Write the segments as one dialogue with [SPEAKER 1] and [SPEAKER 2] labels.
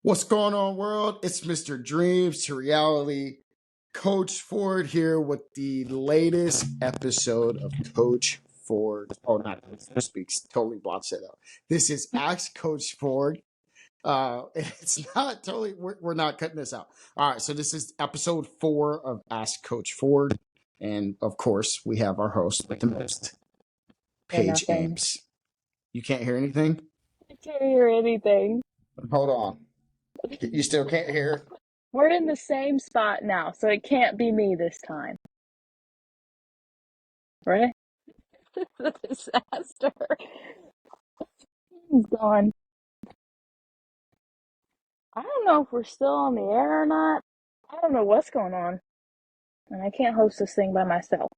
[SPEAKER 1] What's going on, world? It's Mr. Dreams to Reality. Coach Ford here with the latest episode of Coach Ford. Oh, not speaks. Totally blocks it out. This is Ask Coach Ford. It's not totally. We're not cutting this out. All right. So this is episode 4 of Ask Coach Ford, and of course we have our host with the most, Paige Ames. You can't hear anything.
[SPEAKER 2] I can't hear anything.
[SPEAKER 1] Hold on. You still can't hear?
[SPEAKER 2] We're in the same spot now, so it can't be me this time. Right? It's a disaster. He's gone. I don't know if we're still on the air or not. I don't know what's going on. And I can't host this thing by myself.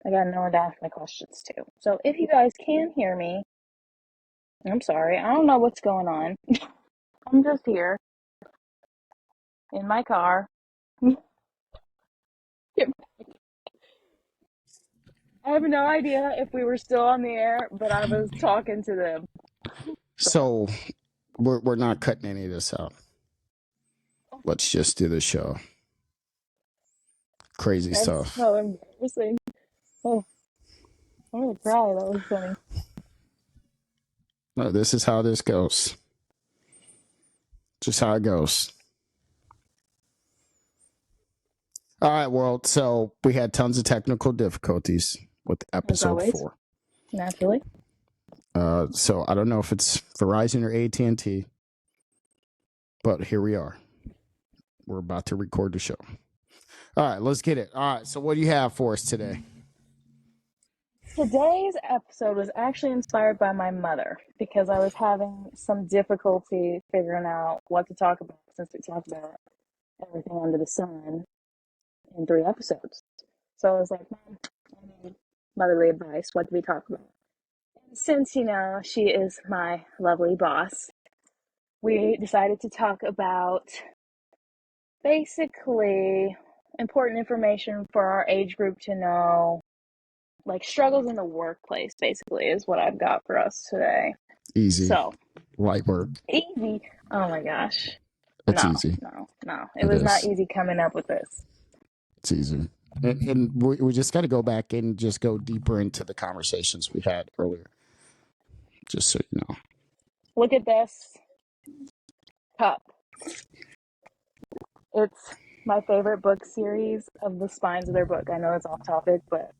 [SPEAKER 2] I got no one to ask my questions to. So if you guys can hear me, I'm sorry. I don't know what's going on. I'm just here in my car. I have no idea if we were still on the air, but I was talking to them.
[SPEAKER 1] So we're not cutting any of this out. Let's just do the show. Crazy
[SPEAKER 2] That's
[SPEAKER 1] stuff.
[SPEAKER 2] so embarrassing. Oh, I'm gonna cry. That was funny.
[SPEAKER 1] No, this is how this goes. Just how it goes. All right, world. So we had tons of technical difficulties with episode 4.
[SPEAKER 2] Naturally.
[SPEAKER 1] So I don't know if it's Verizon or AT&T, but here we are. We're about to record the show. All right, let's get it. All right, so what do you have for us today?
[SPEAKER 2] Today's episode was actually inspired by my mother because I was having some difficulty figuring out what to talk about since we talked about everything under the sun in 3 episodes. So I was like, Mom, I need motherly advice. What do we talk about? And since, she is my lovely boss, we decided to talk about basically important information for our age group to know, like struggles in the workplace, basically, is what I've got for us today.
[SPEAKER 1] Easy.
[SPEAKER 2] So,
[SPEAKER 1] light work.
[SPEAKER 2] Easy. Oh my gosh.
[SPEAKER 1] It's easy.
[SPEAKER 2] No. It was not easy coming up with this.
[SPEAKER 1] It's easy. And we just got to go back and just go deeper into the conversations we had earlier. Just so you know.
[SPEAKER 2] Look at this cup. It's my favorite book series of the spines of their book. I know it's off topic, but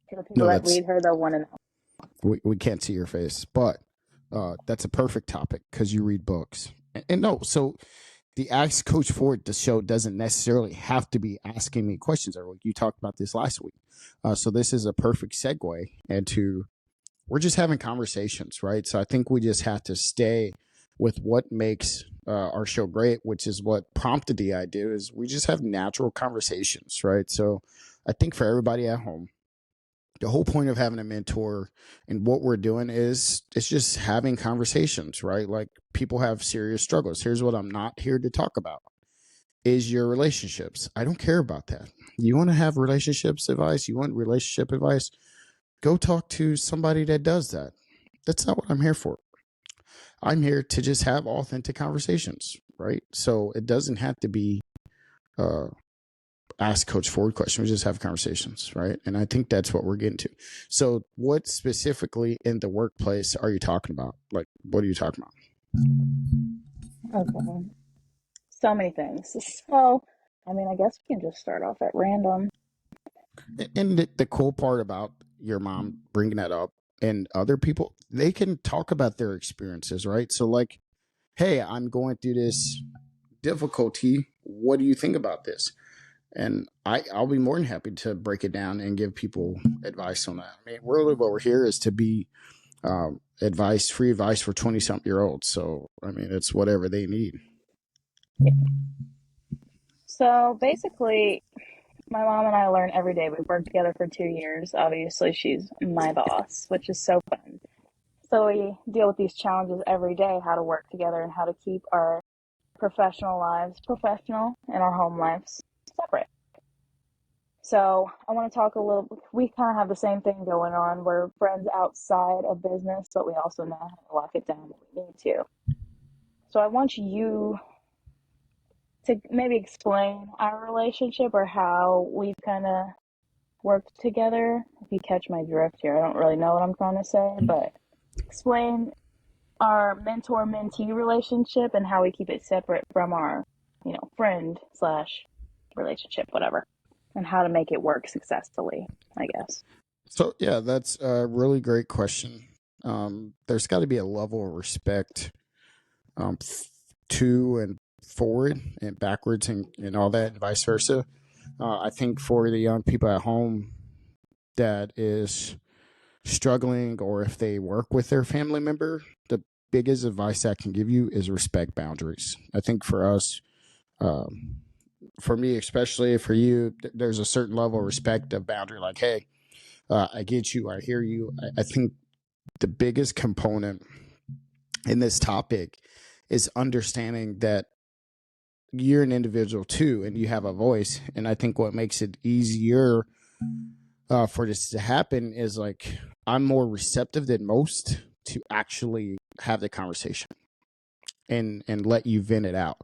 [SPEAKER 2] for the people that read her, they'll want to know.
[SPEAKER 1] We can't see your face, but that's a perfect topic because you read books. And no, so the Ask Coach Ford, the show doesn't necessarily have to be asking me questions. You talked about this last week. So this is a perfect segue into, we're just having conversations, right? So I think we just have to stay with what makes our show great, which is what prompted the idea, is we just have natural conversations, right? So I think for everybody at home, the whole point of having a mentor and what we're doing is it's just having conversations, right? Like people have serious struggles. Here's what I'm not here to talk about is your relationships. I don't care about that. You want to have relationships advice? You want relationship advice? Go talk to somebody that does that. That's not what I'm here for. I'm here to just have authentic conversations, right? So it doesn't have to be ask Coach Ford questions. We just have conversations, right? And I think that's what we're getting to. So what specifically in the workplace are you talking about? Like, what are you talking about?
[SPEAKER 2] Okay. So many things. So, I guess we can just start off at random.
[SPEAKER 1] And the cool part about your mom bringing that up and other people, they can talk about their experiences, right? So like, hey, I'm going through this difficulty. What do you think about this? And I'll be more than happy to break it down and give people advice on that. I mean, really what we're here is to be free advice for 20-something-year-olds. So, I mean, it's whatever they need.
[SPEAKER 2] Yeah. So basically, my mom and I learn every day. We've worked together for 2 years. Obviously, she's my boss, which is so fun. So we deal with these challenges every day, how to work together and how to keep our professional lives professional and our home lives separate. So I want to talk a little, we kind of have the same thing going on. We're friends outside of business, but we also know how to lock it down when we need to. So I want you to maybe explain our relationship or how we've kind of worked together. If you catch my drift here, I don't really know what I'm trying to say, but explain our mentor-mentee relationship and how we keep it separate from our, friend slash relationship, whatever, and how to make it work successfully, I guess.
[SPEAKER 1] So yeah, that's a really great question. There's got to be a level of respect to and forward and backwards and all that, and vice versa. I think for the young people at home that is struggling, or if they work with their family member, the biggest advice I can give you is respect boundaries. I think for us, for me especially, for you, there's a certain level of respect of boundary. Like, hey, I get you, I hear you. I think the biggest component in this topic is understanding that you're an individual too, and you have a voice. And I think what makes it easier for this to happen is like I'm more receptive than most to actually have the conversation and let you vent it out.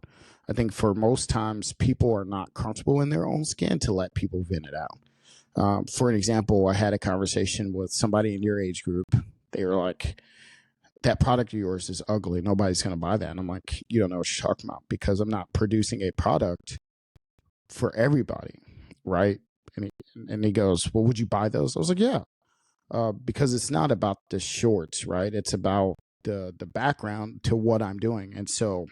[SPEAKER 1] I think for most times people are not comfortable in their own skin to let people vent it out. For an example, I had a conversation with somebody in your age group. They were like, that product of yours is ugly. Nobody's going to buy that. And I'm like, you don't know what you're talking about, because I'm not producing a product for everybody. Right. And he goes, well, would you buy those? I was like, yeah. Because it's not about the shorts, right? It's about the background to what I'm doing. And so,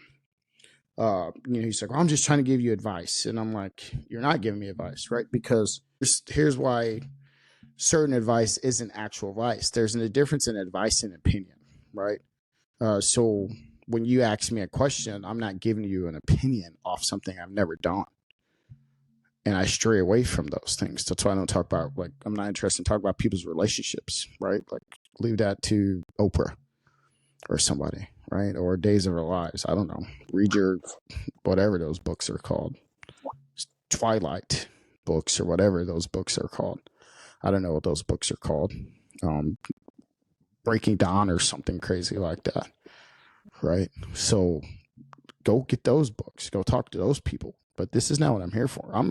[SPEAKER 1] he's like, well, I'm just trying to give you advice. And I'm like, you're not giving me advice, right? Because here's why certain advice isn't actual advice. There's a difference in advice and opinion, right? So when you ask me a question, I'm not giving you an opinion off something I've never done. And I stray away from those things. That's why I don't talk about, like, I'm not interested in talking about people's relationships, right? Like, leave that to Oprah or somebody, right? Or Days of Our Lives. I don't know. Read your, whatever those books are called, Twilight books or whatever those books are called. I don't know what those books are called. Breaking Dawn or something crazy like that, right? So go get those books. Go talk to those people. But this is not what I'm here for. I'm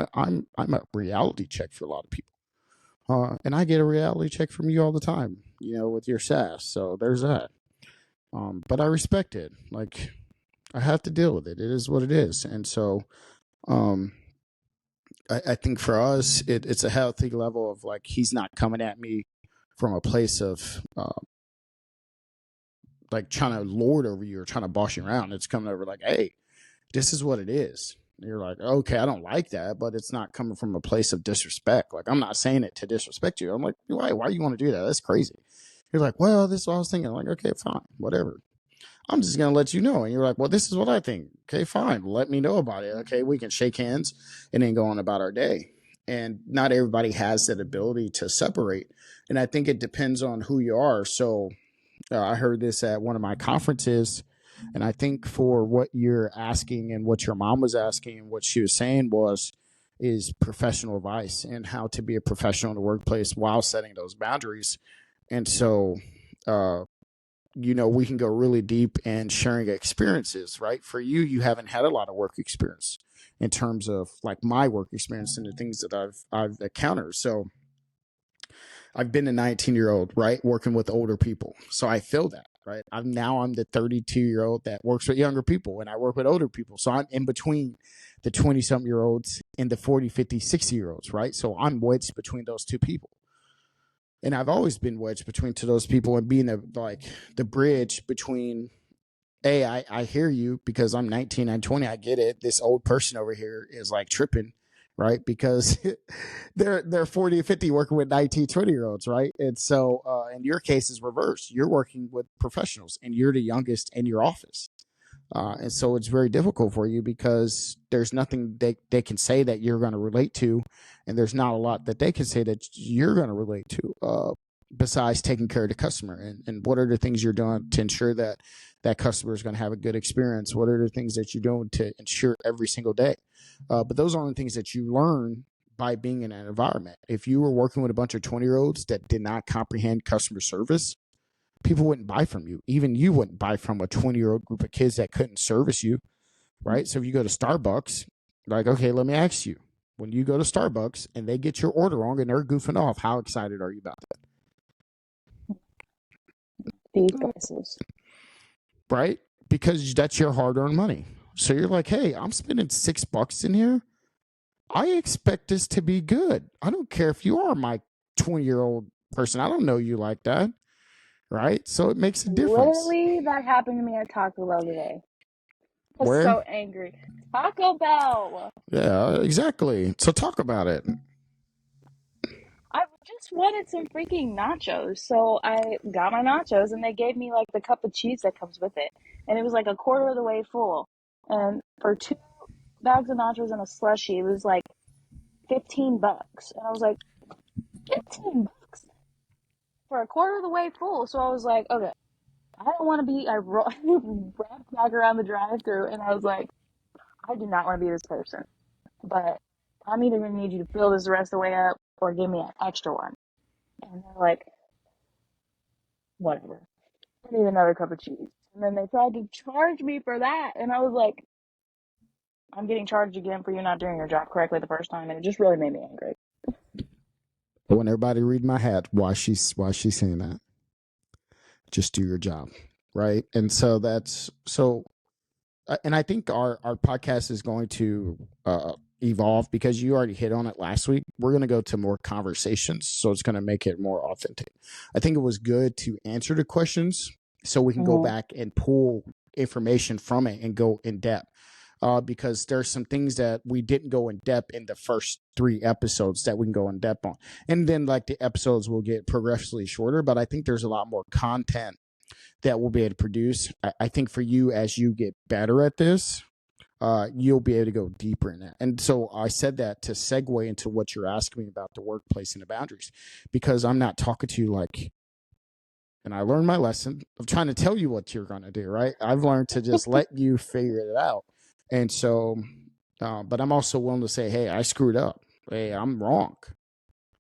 [SPEAKER 1] a reality check for a lot of people, and I get a reality check from you all the time. With your sass. So there's that. But I respect it. Like, I have to deal with it. It is what it is. And so, I think for us, it's a healthy level of like, he's not coming at me from a place of like trying to lord over you or trying to boss you around. It's coming over like, hey, this is what it is. And you're like, okay, I don't like that, but it's not coming from a place of disrespect. Like, I'm not saying it to disrespect you. I'm like, why you want to do that? That's crazy. You're like, well, this is what I was thinking. I'm like, okay, fine, whatever. I'm just going to let you know. And you're like, well, this is what I think. Okay, fine. Let me know about it. Okay, we can shake hands and then go on about our day. And not everybody has that ability to separate. And I think it depends on who you are. So I heard this at one of my conferences. And I think for what you're asking and what your mom was asking and what she was saying is professional advice and how to be a professional in the workplace while setting those boundaries. And so, we can go really deep in sharing experiences, right? For you, you haven't had a lot of work experience in terms of like my work experience and the things that I've encountered. So I've been a 19-year-old, right, working with older people. So I feel that, right? I'm the 32-year-old that works with younger people, and I work with older people. So I'm in between the 20-something-year-olds and the 40, 50, 60-year-olds, right? So I'm wedged between those two people. And I've always been wedged between to those people and being the bridge between, hey, I hear you because I'm 19, I'm 20, I get it. This old person over here is like tripping, right? Because they're 40 or 50 working with 19, 20-year-olds, right? And so in your case is reversed. You're working with professionals and you're the youngest in your office. And so it's very difficult for you because there's nothing they can say that you're going to relate to. And there's not a lot that they can say that you're going to relate to besides taking care of the customer. And what are the things you're doing to ensure that that customer is going to have a good experience? What are the things that you're doing to ensure every single day? But those are the things that you learn by being in an environment. If you were working with a bunch of 20-year-olds that did not comprehend customer service, people wouldn't buy from you. Even you wouldn't buy from a 20-year-old group of kids that couldn't service you, right? So if you go to Starbucks, like, okay, let me ask you, when you go to Starbucks and they get your order wrong and they're goofing off, how excited are you about
[SPEAKER 2] These
[SPEAKER 1] that?
[SPEAKER 2] prices.
[SPEAKER 1] Right? Because that's your hard-earned money. So you're like, hey, I'm spending $6 in here. I expect this to be good. I don't care if you are my 20-year-old person. I don't know you like that. Right? So it makes a difference.
[SPEAKER 2] Literally, that happened to me at Taco Bell today. I was
[SPEAKER 1] Where?
[SPEAKER 2] so angry. Taco Bell!
[SPEAKER 1] Yeah, exactly. So talk about it.
[SPEAKER 2] I just wanted some freaking nachos. So I got my nachos and they gave me like the cup of cheese that comes with it. And it was like a quarter of the way full. And for 2 bags of nachos and a slushie, it was like $15. And I was like, $15 for a quarter of the way full. So I was like, okay, I don't want to be, I wrapped back around the drive through and I was like, I do not want to be this person. But I'm either going to need you to fill this the rest of the way up or give me an extra one. And they're like, whatever. I need another cup of cheese. And then they tried to charge me for that. And I was like, I'm getting charged again for you not doing your job correctly the first time. And it just really made me angry.
[SPEAKER 1] I want everybody to read my hat. Why she's saying that? Just do your job, right? And so that's so. And I think our podcast is going to evolve because you already hit on it last week. We're going to go to more conversations, so it's going to make it more authentic. I think it was good to answer the questions so we can go back and pull information from it and go in depth. Because there's some things that we didn't go in depth in the first 3 episodes that we can go in depth on. And then like the episodes will get progressively shorter, but I think there's a lot more content that we'll be able to produce. I think for you, as you get better at this, you'll be able to go deeper in that. And so I said that to segue into what you're asking me about the workplace and the boundaries, because I'm not talking to you like, and I learned my lesson of trying to tell you what you're going to do, right? I've learned to just let you figure it out. And so, but I'm also willing to say, hey, I screwed up. Hey, I'm wrong.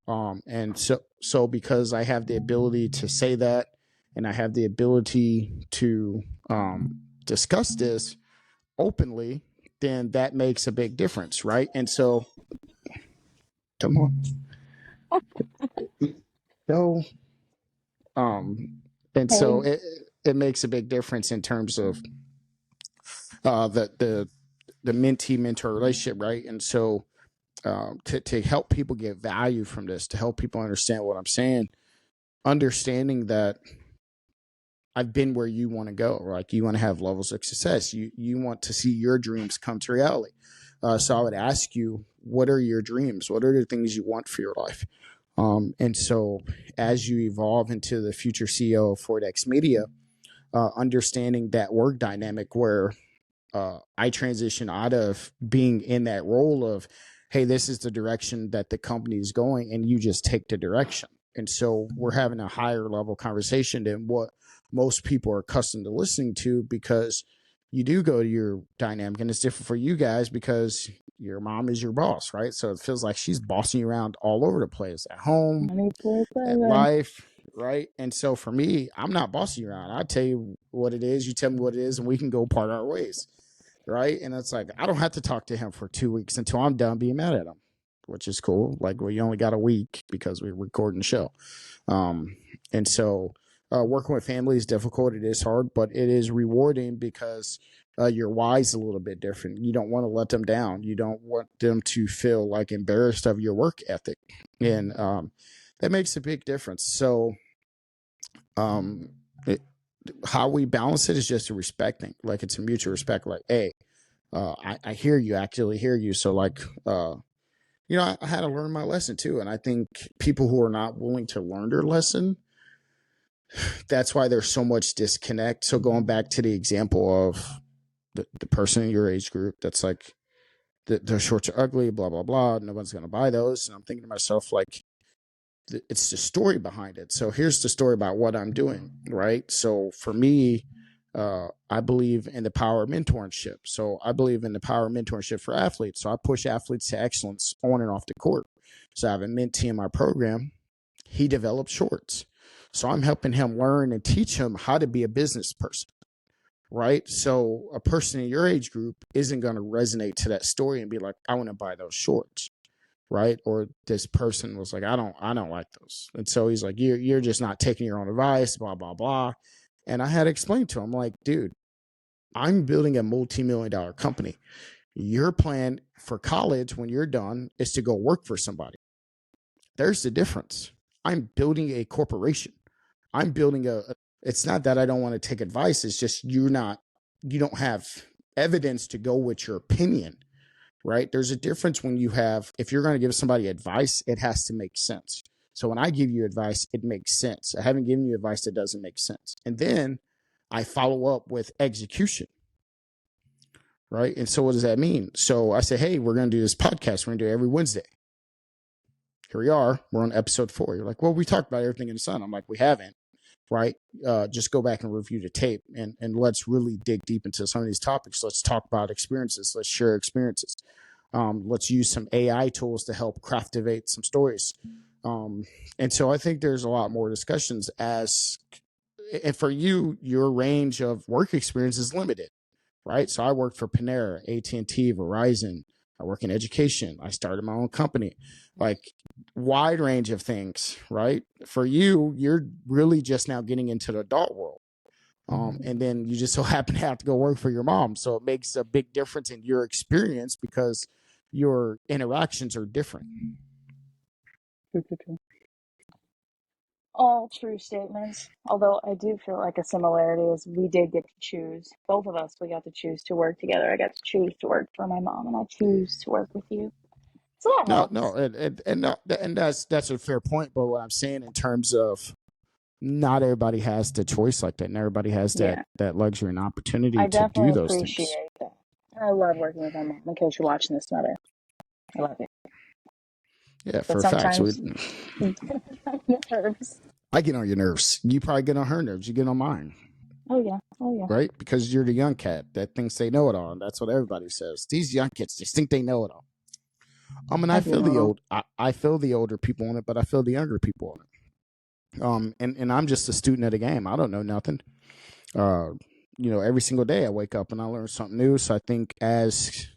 [SPEAKER 1] And so because I have the ability to say that, and I have the ability to discuss this openly, then that makes a big difference, right? And so, come on, no, and so
[SPEAKER 2] Hey,
[SPEAKER 1] it makes a big difference in terms of the mentee mentor relationship, right? And so to help people get value from this, to help people understand what I'm saying, understanding that I've been where you want to go. Like, you want to have levels of success. You want to see your dreams come to reality. So I would ask you, what are your dreams? What are the things you want for your life? And so as you evolve into the future CEO of Ford X Media, understanding that work dynamic where I transition out of being in that role of, hey, this is the direction that the company is going, and you just take the direction. And so we're having a higher level conversation than what most people are accustomed to listening to, because you do go to your dynamic, and it's different for you guys because your mom is your boss, right? So it feels like she's bossing you around all over the place, at home, at
[SPEAKER 2] 24/7.
[SPEAKER 1] life, right? And so for me, I'm not bossing you around. I tell you what it is, you tell me what it is, and we can go part our ways, right? And it's like, I don't have to talk to him for 2 weeks until I'm done being mad at him, which is cool. Like, we only got a week because we're recording the show. And so working with family is difficult. It is hard, but it is rewarding because your why is a little bit different. You don't want to let them down. You don't want them to feel like embarrassed of your work ethic. And that makes a big difference. So it, how we balance it is just a respecting, like, it's a mutual respect. Like, hey, I hear you, actually hear you. So like, I had to learn my lesson too. And I think people who are not willing to learn their lesson, that's why there's so much disconnect. So going back to the example of the person in your age group that's like, the shorts are ugly, blah, blah, blah. No one's going to buy those. And I'm thinking to myself, like, it's the story behind it. So here's the story about what I'm doing, right? So for me, I believe in the power of mentorship. So I believe in the power of mentorship for athletes. So I push athletes to excellence on and off the court. So I have a mentee in my program. He develops shorts. So I'm helping him learn and teach him how to be a business person. Right. So a person in your age group isn't going to resonate to that story and be like, I want to buy those shorts. Right. Or this person was like, I don't like those. And so he's like, you're just not taking your own advice, blah, blah, blah. And I had to explain to him, like, dude, I'm building a multi-million-dollar company. Your plan for college when you're done is to go work for somebody. There's the difference. I'm building a corporation. I'm building it's not that I don't want to take advice. It's just you don't have evidence to go with your opinion, right? There's a difference when if you're going to give somebody advice, it has to make sense. So when I give you advice, it makes sense. I haven't given you advice that doesn't make sense. And then I follow up with execution, right? And so what does that mean? So I say, hey, we're going to do this podcast. We're going to do it every Wednesday. Here we are. We're on episode 4. You're like, well, we talked about everything in the sun. I'm like, we haven't, right? Just go back and review the tape and let's really dig deep into some of these topics. Let's talk about experiences. Let's share experiences. Let's use some AI tools to help craftivate some stories. And so I think there's a lot more discussions and for you, your range of work experience is limited, right? So I worked for Panera, AT&T, Verizon. I work in education. I started my own company, like wide range of things, right? For you, you're really just now getting into the adult world. And then you just so happen to have to go work for your mom. So it makes a big difference in your experience because your interactions are different.
[SPEAKER 2] All true statements. Although I do feel like a similarity is we did get to choose. Both of us, we got to choose to work together. I got to choose to work for my mom, and I choose to work with you. So that helps.
[SPEAKER 1] And that's a fair point. But what I'm saying in terms of not everybody has the choice like that, and everybody has that luxury and opportunity
[SPEAKER 2] I
[SPEAKER 1] to do
[SPEAKER 2] definitely
[SPEAKER 1] those
[SPEAKER 2] appreciate
[SPEAKER 1] things.
[SPEAKER 2] that. I love working with my mom. In case you're watching this, mother, I love it.
[SPEAKER 1] Yeah,
[SPEAKER 2] But
[SPEAKER 1] for a fact. So
[SPEAKER 2] sometimes nerves.
[SPEAKER 1] I get on your nerves. You probably get on her nerves. You get on mine.
[SPEAKER 2] Oh yeah.
[SPEAKER 1] Right? Because you're the young cat that thinks they know it all. And that's what everybody says. These young kids just think they know it all. And I feel I feel the older people on it, but I feel the younger people on it. And I'm just a student of the game. I don't know nothing. Every single day I wake up and I learn something new. So I think as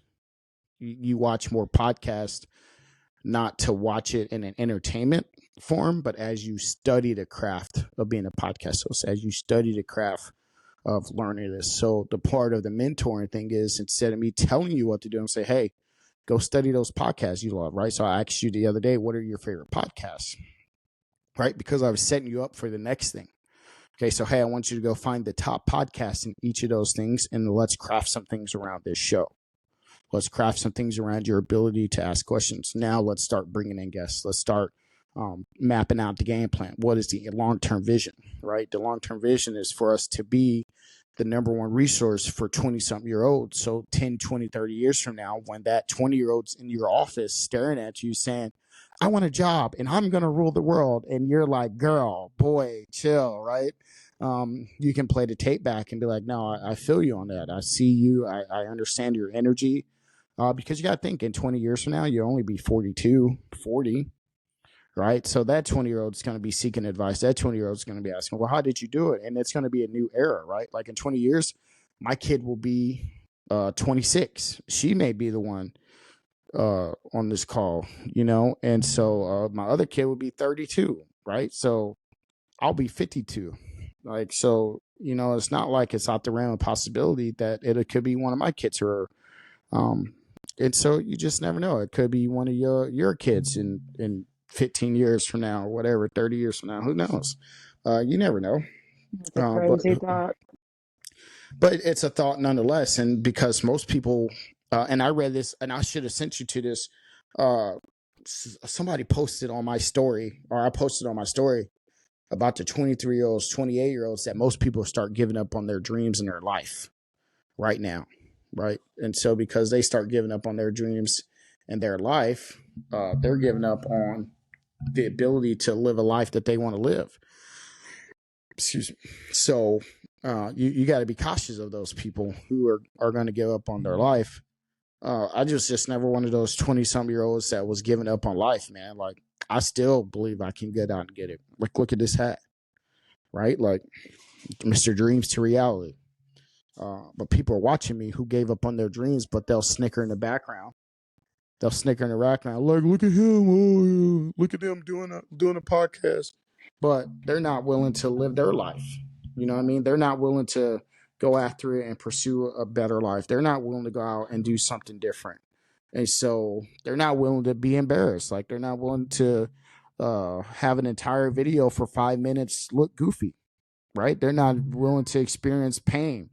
[SPEAKER 1] you watch more podcasts, not to watch it in an entertainment form, but as you study the craft of being a podcast host, as you study the craft of learning this. So the part of the mentoring thing is instead of me telling you what to do, I'm say, hey, go study those podcasts you love, right? So I asked you the other day, what are your favorite podcasts? Right? Because I was setting you up for the next thing. Okay, so hey, I want you to go find the top podcasts in each of those things and let's craft some things around this show. Let's craft some things around your ability to ask questions. Now let's start bringing in guests. Let's start mapping out the game plan. What is the long-term vision, right? The long-term vision is for us to be the number one resource for 20-something-year-olds. So 10, 20, 30 years from now, when that 20-year-old's in your office staring at you saying, I want a job and I'm going to rule the world. And you're like, girl, boy, chill, right? You can play the tape back and be like, no, I feel you on that. I see you. I understand your energy. Because you got to think in 20 years from now, you'll only be 42, 40, right? So that 20-year-old is going to be seeking advice. That 20-year-old is going to be asking, well, how did you do it? And it's going to be a new era, right? Like in 20 years, my kid will be 26. She may be the one on this call, and so my other kid will be 32, right? So I'll be 52. Like, so, it's not like it's out the realm of possibility that it could be one of my kids or and so you just never know. It could be one of your kids in 15 years from now or whatever, 30 years from now. Who knows? You never know.
[SPEAKER 2] It's a crazy thought.
[SPEAKER 1] But it's a thought nonetheless. And because most people, and I read this, and I should have sent you to this. Somebody posted on my story, or I posted on my story about the 23-year-olds, 28-year-olds that most people start giving up on their dreams in their life right now. Right. And so because they start giving up on their dreams and their life, they're giving up on the ability to live a life that they want to live. Excuse me. So you got to be cautious of those people who are going to give up on their life. I just never one of those 20-some-year-olds that was giving up on life, man. Like, I still believe I can get out and get it. Like, look at this hat. right? Like Mr. Dreams to reality. But people are watching me who gave up on their dreams, but they'll snicker in the background. They'll snicker in the background, like, look at him, oh, look at them doing a podcast. But they're not willing to live their life. You know what I mean? They're not willing to go after it and pursue a better life. They're not willing to go out and do something different. And so they're not willing to be embarrassed. Like they're not willing to have an entire video for 5 minutes look goofy, right? They're not willing to experience pain.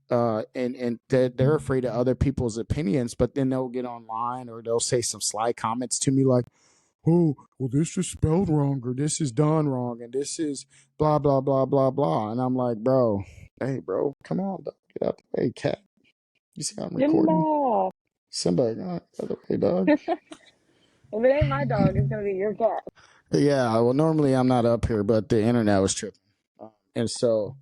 [SPEAKER 1] And they're afraid of other people's opinions, but then they'll get online or they'll say some sly comments to me like, oh, well, this is spelled wrong or this is done wrong and this is blah, blah, blah, blah, blah. And I'm like, bro, hey, bro, come on, dog. Get out the way, cat. You see how I'm recording?
[SPEAKER 2] Simba.
[SPEAKER 1] Simba, get out the way, dog.
[SPEAKER 2] If it ain't my dog, it's gonna be your cat.
[SPEAKER 1] Yeah, well, normally I'm not up here, but the internet was tripping. And so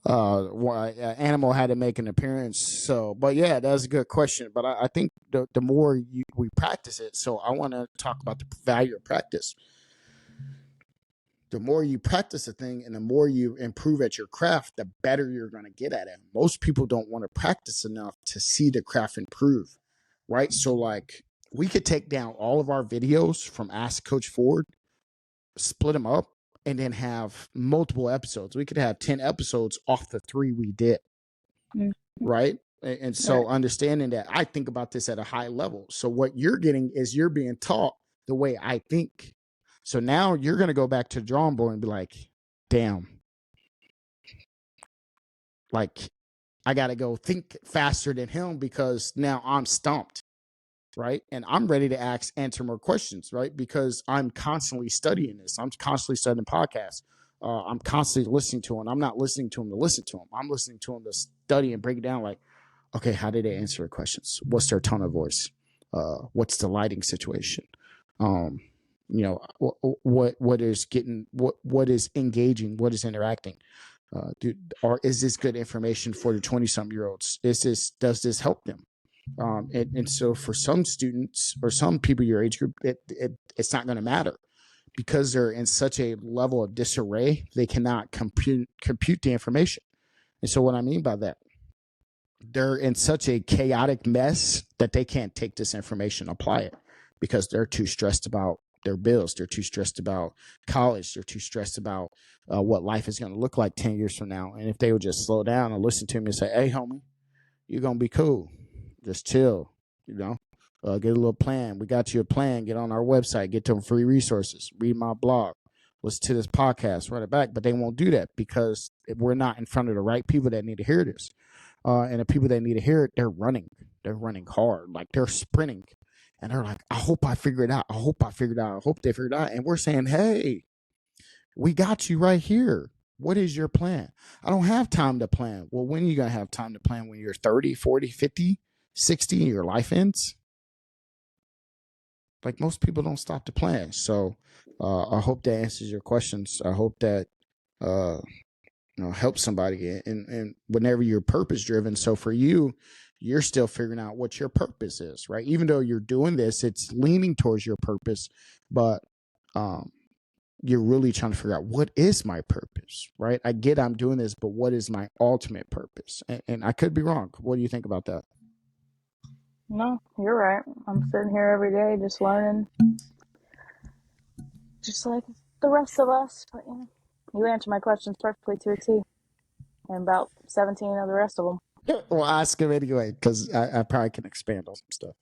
[SPEAKER 1] animal had to make an appearance. So, but yeah, that's a good question. But I think the more we practice it, so I want to talk about the value of practice. The more you practice a thing and the more you improve at your craft, the better you're going to get at it. Most people don't want to practice enough to see the craft improve, right? So, like, we could take down all of our videos from Ask Coach Ford, split them up, and then have multiple episodes. We could have 10 episodes off the 3 we did, right? And so understanding that, I think about this at a high level. So what you're getting is you're being taught the way I think. So now you're going to go back to the drawing board and be like, damn, like I got to go think faster than him because now I'm stumped, right? And I'm ready to answer more questions, right? Because I'm constantly studying this. I'm constantly studying podcasts. I'm constantly listening to him. I'm not listening to him to listen to him. I'm listening to him to study and break it down like, okay, how did they answer the questions? What's their tone of voice? What's the lighting situation? You know, what is getting what is engaging? What is interacting? Or is this good information for the 20-some-year-olds? Does this help them? And so for some students or some people your age group, it's not going to matter because they're in such a level of disarray, they cannot compute the information. And so what I mean by that, they're in such a chaotic mess that they can't take this information and apply it because they're too stressed about their bills. They're too stressed about college. They're too stressed about what life is going to look like 10 years from now. And if they would just slow down and listen to me and say, hey, homie, you're going to be cool. Just chill, you know, get a little plan. We got you a plan. Get on our website, get some free resources, read my blog, listen to this podcast, run it back. But they won't do that because we're not in front of the right people that need to hear this. And the people that need to hear it, they're running. They're running hard. Like they're sprinting. And they're like, I hope I figure it out. I hope I figure it out. I hope they figure it out. And we're saying, hey, we got you right here. What is your plan? I don't have time to plan. Well, when are you going to have time to plan? When you're 30, 40, 50, 60, and your life ends? Like most people don't stop to plan. So I hope that answers your questions. I hope that help somebody and whenever you're purpose driven. So for you, you're still figuring out what your purpose is, right? Even though you're doing this, it's leaning towards your purpose, but you're really trying to figure out what is my purpose, right? I get I'm doing this, but what is my ultimate purpose? And I could be wrong. What do you think about that?
[SPEAKER 2] No, you're right. I'm sitting here every day just learning, just like the rest of us. But you answer my questions perfectly to a T, and about 17 of the rest of them.
[SPEAKER 1] Well, ask him anyway, because I probably can expand on some stuff.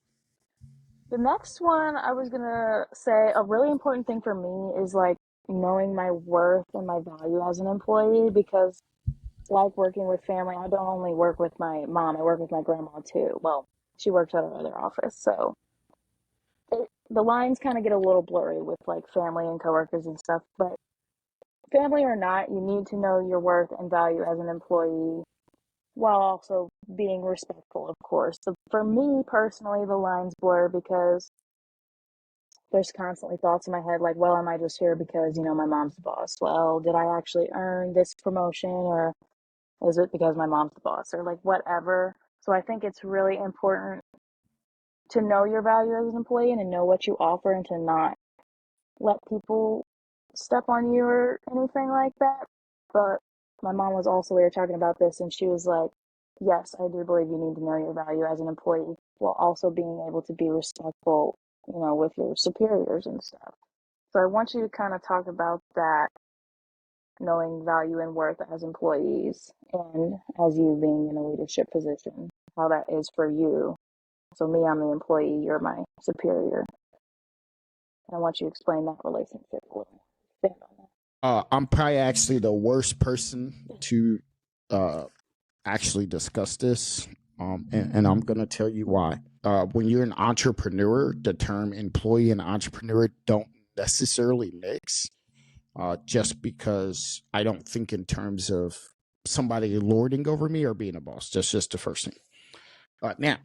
[SPEAKER 2] The next one I was gonna say a really important thing for me is like knowing my worth and my value as an employee because like working with family, I don't only work with my mom, I work with my grandma too. Well, she works at our other office, so the lines kind of get a little blurry with like family and coworkers and stuff, but family or not, you need to know your worth and value as an employee while also being respectful, of course. So for me personally, the lines blur because there's constantly thoughts in my head like, well, am I just here because, my mom's the boss? Well, did I actually earn this promotion or is it because my mom's the boss or like whatever? So I think it's really important to know your value as an employee and to know what you offer and to not let people step on you or anything like that. But my mom was also, we were talking about this, and she was like, yes, I do believe you need to know your value as an employee while also being able to be respectful, with your superiors and stuff. So I want you to kind of talk about that, knowing value and worth as employees and as you being in a leadership position, how that is for you. So me, I'm the employee, you're my superior. And I want you to explain that relationship a little. Expand on that.
[SPEAKER 1] I'm probably actually the worst person to actually discuss this, and I'm going to tell you why. When you're an entrepreneur, the term employee and entrepreneur don't necessarily mix. Just because I don't think in terms of somebody lording over me or being a boss. That's just the first thing. Now,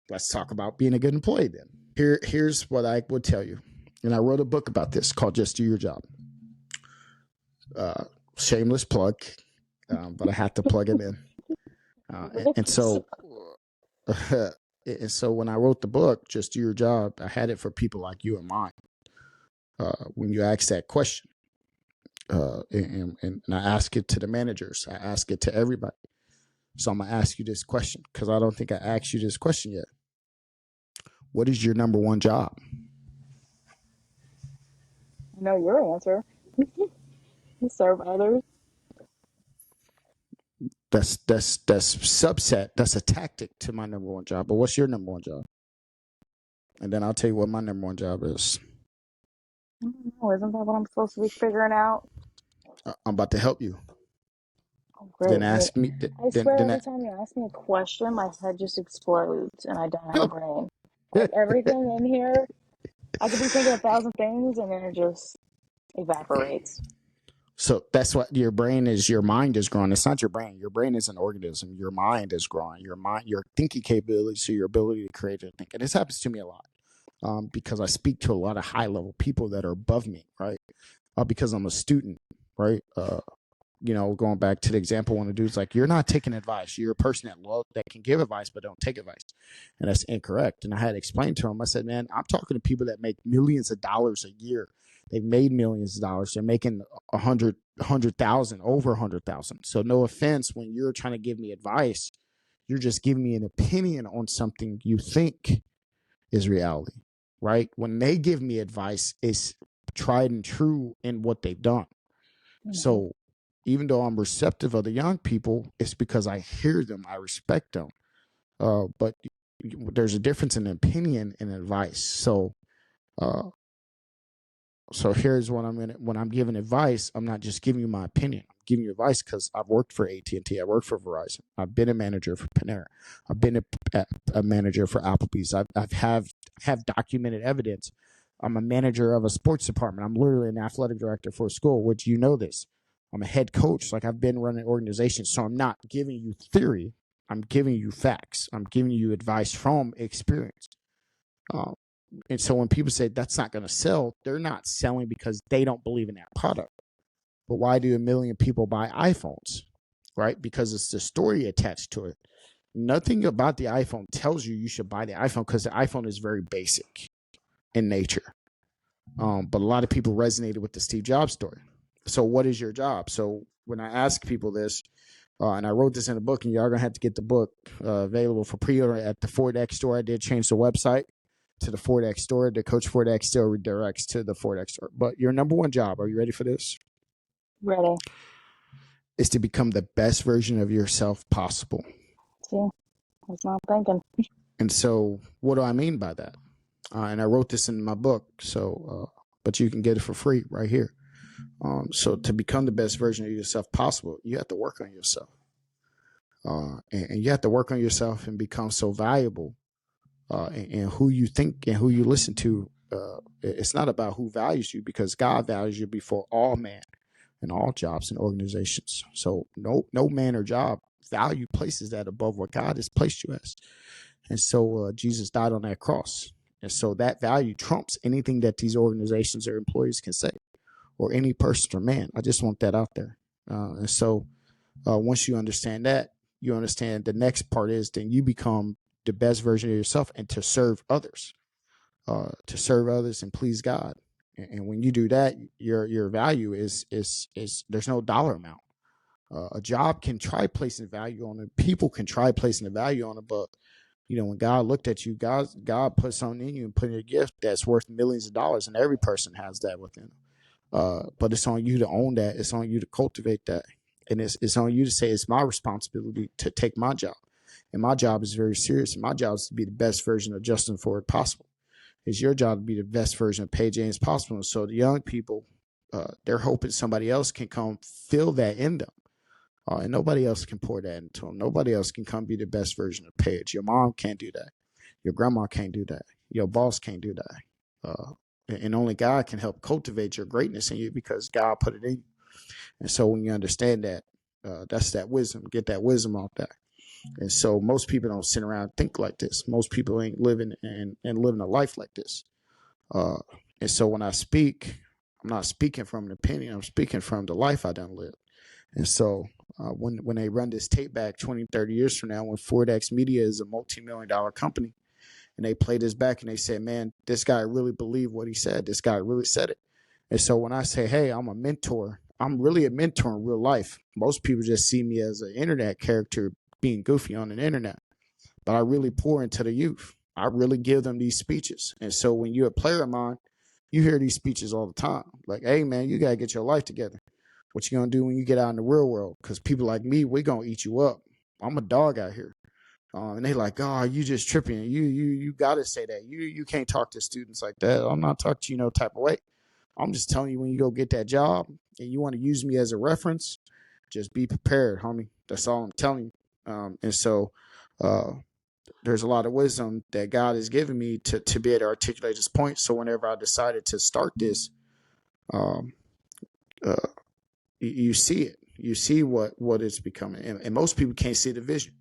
[SPEAKER 1] let's talk about being a good employee then. Here's what I would tell you. And I wrote a book about this called Just Do Your Job. Shameless plug, but I had to plug it in. And so and so when I wrote the book, Just Do Your Job, I had it for people like you and mine. When you ask that question, and I ask it to the managers, I ask it to everybody. So I'm going to ask you this question because I don't think I asked you this question yet. What is your number one job?
[SPEAKER 2] I know your answer. Serve others.
[SPEAKER 1] That's subset. That's a tactic to my number one job. But what's your number one job? And then I'll tell you what my number one job is.
[SPEAKER 2] I don't know. Isn't that what I'm supposed to be figuring out?
[SPEAKER 1] I'm about to help you.
[SPEAKER 2] Oh, great.
[SPEAKER 1] Then ask me.
[SPEAKER 2] I swear
[SPEAKER 1] Then
[SPEAKER 2] every time you ask me a question, my head just explodes and I don't have a brain. Like everything in here, I could be thinking 1,000 things and then it just evaporates.
[SPEAKER 1] So that's what your brain is. Your mind is growing. It's not your brain. Your brain is an organism. Your mind is growing. Your thinking capability, so your ability to create and think. And this happens to me a lot because I speak to a lot of high level people that are above me, right? Because I'm a student, right? Going back to the example, one of the dudes like, you're not taking advice. You're a person that can give advice, but don't take advice. And that's incorrect. And I had to explain to him, I said, man, I'm talking to people that make millions of dollars a year. They've made millions of dollars. They're making 100,000, over 100,000. So no offense, when you're trying to give me advice, you're just giving me an opinion on something you think is reality, right? When they give me advice, it's tried and true in what they've done. Mm-hmm. So even though I'm receptive of the young people, it's because I hear them, I respect them. But there's a difference in opinion and advice. So here's what when I'm giving advice, I'm not just giving you my opinion. I'm giving you advice because I've worked for AT&T. I worked for Verizon. I've been a manager for Panera. I've been a manager for Applebee's. I've have documented evidence. I'm a manager of a sports department. I'm literally an athletic director for a school, which you know this. I'm a head coach. Like I've been running organizations. So I'm not giving you theory. I'm giving you facts. I'm giving you advice from experience. And so when people say that's not going to sell, they're not selling because they don't believe in that product. But why do 1 million people buy iPhones? Right? Because it's the story attached to it. Nothing about the iPhone tells you should buy the iPhone because the iPhone is very basic in nature. But a lot of people resonated with the Steve Jobs story. So what is your job? So when I ask people this, and I wrote this in a book, and y'all going to have to get the book available for pre-order at the Ford X store. I did change the website to the Ford X store. The Coach Ford X still redirects to the Ford X store. But your number one job, are you ready for this?
[SPEAKER 2] Ready.
[SPEAKER 1] Is to become the best version of yourself possible.
[SPEAKER 2] See, I was not thinking.
[SPEAKER 1] And so what do I mean by that? And I wrote this in my book, so but you can get it for free right here. So to become the best version of yourself possible, you have to work on yourself. And you have to work on yourself and become so valuable and who you think and who you listen to. It's not about who values you, because God values you before all man and all jobs and organizations. So no man or job value places that above what God has placed you as. And so Jesus died on that cross. And so that value trumps anything that these organizations or employees can say, or any person or man. I just want that out there. And so once you understand that, you understand the next part is then you become the best version of yourself and to serve others and please God. And when you do that, your value is there's no dollar amount. A job can try placing value on it. People can try placing a value on it, but when God looked at you, God put something in you and put in a gift that's worth millions of dollars, and every person has that within them. But it's on you to own that. It's on you to cultivate that, and it's on you to say it's my responsibility to take my job, and my job is very serious. And my job is to be the best version of Justin Ford possible. It's your job to be the best version of Paige James possible. And so the young people, they're hoping somebody else can come fill that in them. And nobody else can pour that into them. Nobody else can come be the best version of Paige. Your mom can't do that. Your grandma can't do that. Your boss can't do that. And only God can help cultivate your greatness in you because God put it in you. And so when you understand that, that's that wisdom. Get that wisdom out there. And so most people don't sit around and think like this. Most people ain't living and living a life like this. And so when I speak, I'm not speaking from an opinion. I'm speaking from the life I done lived. And so when they run this tape back 20, 30 years from now, when Ford X Media is a multi-million-dollar company, and they play this back and they say, man, this guy really believed what he said. This guy really said it. And so when I say, hey, I'm a mentor, I'm really a mentor in real life. Most people just see me as an internet character being goofy on the internet. But I really pour into the youth. I really give them these speeches. And so when you're a player of mine, you hear these speeches all the time. Like, hey, man, you got to get your life together. What you going to do when you get out in the real world? Because people like me, we're going to eat you up. I'm a dog out here. And they like, oh, you just tripping. You got to say that. You can't talk to students like that. I'm not talking to you no type of way. I'm just telling you, when you go get that job and you want to use me as a reference, just be prepared, homie. That's all I'm telling you. And so there's a lot of wisdom that God has given me to be able to articulate this point. So whenever I decided to start this, you see it. You see what it's becoming. And most people can't see the vision.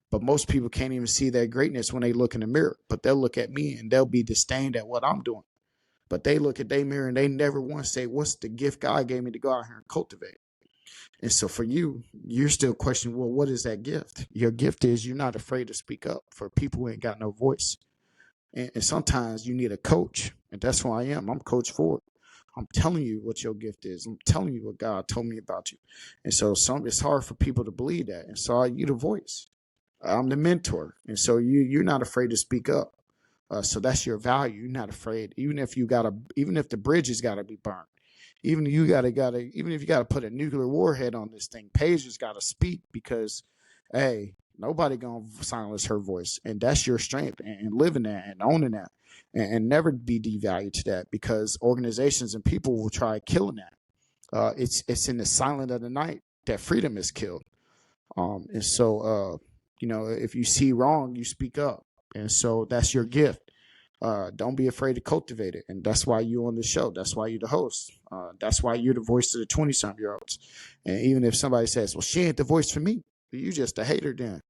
[SPEAKER 1] But most people can't even see their greatness when they look in the mirror. But they'll look at me and they'll be disdained at what I'm doing. But they look at their mirror and they never once say, what's the gift God gave me to go out here and cultivate? And so for you, you're still questioning, well, what is that gift? Your gift is you're not afraid to speak up for people who ain't got no voice. And sometimes you need a coach. And that's who I am. I'm Coach Ford. I'm telling you what your gift is. I'm telling you what God told me about you. And so it's hard for people to believe that. And so you're the voice. I'm the mentor. And so you're not afraid to speak up. So that's your value. You're not afraid. Even if the bridge has got to be burned, even if you got to put a nuclear warhead on this thing, Paige has got to speak because, hey, nobody gonna silence her voice, and that's your strength. And living that and owning that, and never be devalued to that, because organizations and people will try killing that. It's in the silence of the night that freedom is killed. And so if you see wrong, you speak up. And so that's your gift. Don't be afraid to cultivate it. And that's why you're on the show. That's why you're the host. That's why you're the voice of the 20-something-year-olds. And even if somebody says, well, she ain't the voice for me, you just a hater then,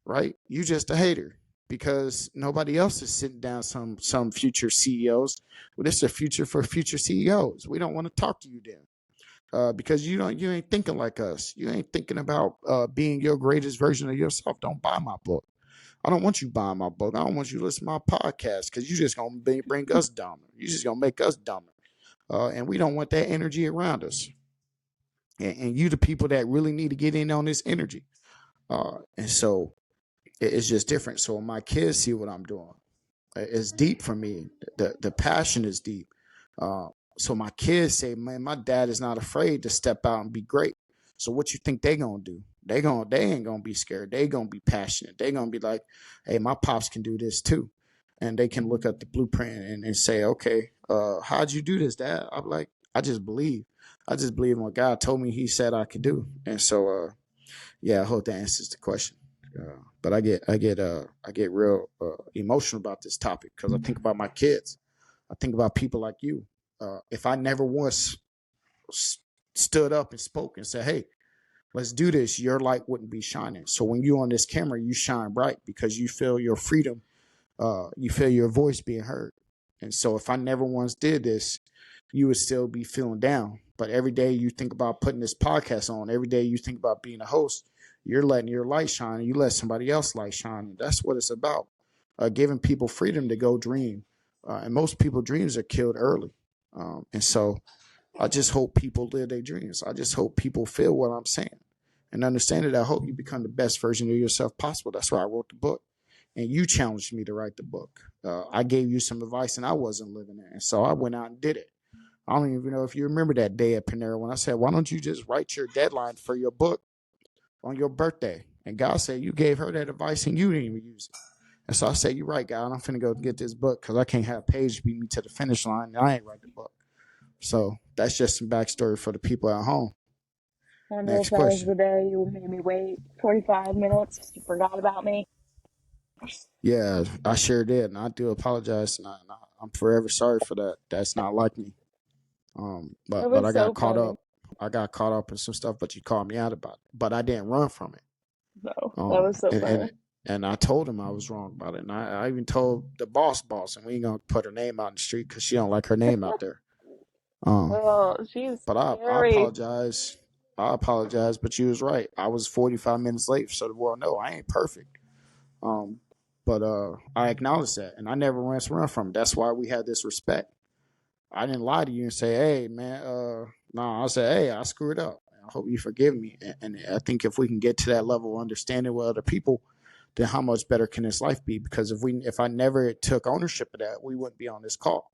[SPEAKER 1] right? You just a hater because nobody else is sitting down some future CEOs. Well, this is a future for future CEOs. We don't want to talk to you then. Because you ain't thinking like us. You ain't thinking about being your greatest version of yourself. Don't buy my book. I don't want you buying my book. I don't want you to listen to my podcast because you're just going to bring us dumber. You're just going to make us dumber. And we don't want that energy around us. And you the people that really need to get in on this energy. And so it's just different. So when my kids see what I'm doing, it's deep for me. The passion is deep. So my kids say, man, my dad is not afraid to step out and be great. So what you think they gonna do? They ain't gonna be scared. They gonna be passionate. They gonna be like, hey, my pops can do this too. And they can look at the blueprint and say, okay, how'd you do this, Dad? I'm like, I just believe. I just believe in what God told me he said I could do. And so yeah, I hope that answers the question. But I get real emotional about this topic because I think about my kids. I think about people like you. If I never once stood up and spoke and said, hey, let's do this, your light wouldn't be shining. So when you're on this camera, you shine bright because you feel your freedom. You feel your voice being heard. And so if I never once did this, you would still be feeling down. But every day you think about putting this podcast on, every day you think about being a host, you're letting your light shine. You let somebody else light shine. And that's what it's about, giving people freedom to go dream. And most people dreams are killed early. And so I just hope people live their dreams. I just hope people feel what I'm saying. And understand that I hope you become the best version of yourself possible. That's why I wrote the book. And you challenged me to write the book. I gave you some advice and I wasn't living it. And so I went out and did it. I don't even know if you remember that day at Panera when I said, why don't you just write your deadline for your book on your birthday? And God said, you gave her that advice and you didn't even use it. And so I said, you're right, God. I'm finna go get this book because I can't have Paige beat me to the finish line and I ain't write the book. So that's just some backstory for the people at home.
[SPEAKER 2] I wonder if
[SPEAKER 1] Next
[SPEAKER 2] that was
[SPEAKER 1] question.
[SPEAKER 2] the day you made me wait 45 minutes because you forgot about me.
[SPEAKER 1] Yeah, I sure did. And I do apologize. And I'm forever sorry for that. That's not like me.
[SPEAKER 2] It
[SPEAKER 1] But
[SPEAKER 2] was
[SPEAKER 1] I got
[SPEAKER 2] so
[SPEAKER 1] caught
[SPEAKER 2] funny.
[SPEAKER 1] up. I got caught up in some stuff, but you called me out about it. But I didn't run from it.
[SPEAKER 2] No, that was so
[SPEAKER 1] And
[SPEAKER 2] funny.
[SPEAKER 1] and I told him I was wrong about it. And I even told the boss, and we ain't gonna put her name out in the street because she don't like her name out there. Um,
[SPEAKER 2] Oh, she's
[SPEAKER 1] but I
[SPEAKER 2] scary.
[SPEAKER 1] apologize. I apologize, but you was right. I was 45 minutes late, so the world know I ain't perfect. Um, but I acknowledge that, and I never run from it. That's why we had this respect. I didn't lie to you and say, "Hey, man, no." I said, "Hey, I screwed up. I hope you forgive me." And I think if we can get to that level of understanding with other people, then how much better can this life be? Because if I never took ownership of that, we wouldn't be on this call.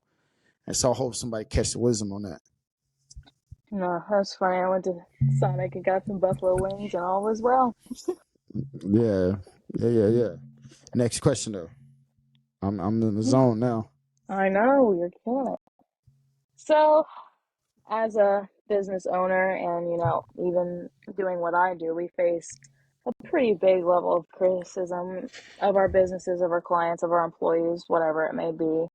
[SPEAKER 1] And so I hope somebody catch the wisdom on that.
[SPEAKER 2] No, that's funny. I went to Sonic and got some buffalo wings, and all was well.
[SPEAKER 1] Yeah, yeah. Next question though. I'm in the zone now.
[SPEAKER 2] I know, you're killing it. So, as a business owner and, even doing what I do, we face a pretty big level of criticism of our businesses, of our clients, of our employees, whatever it may be.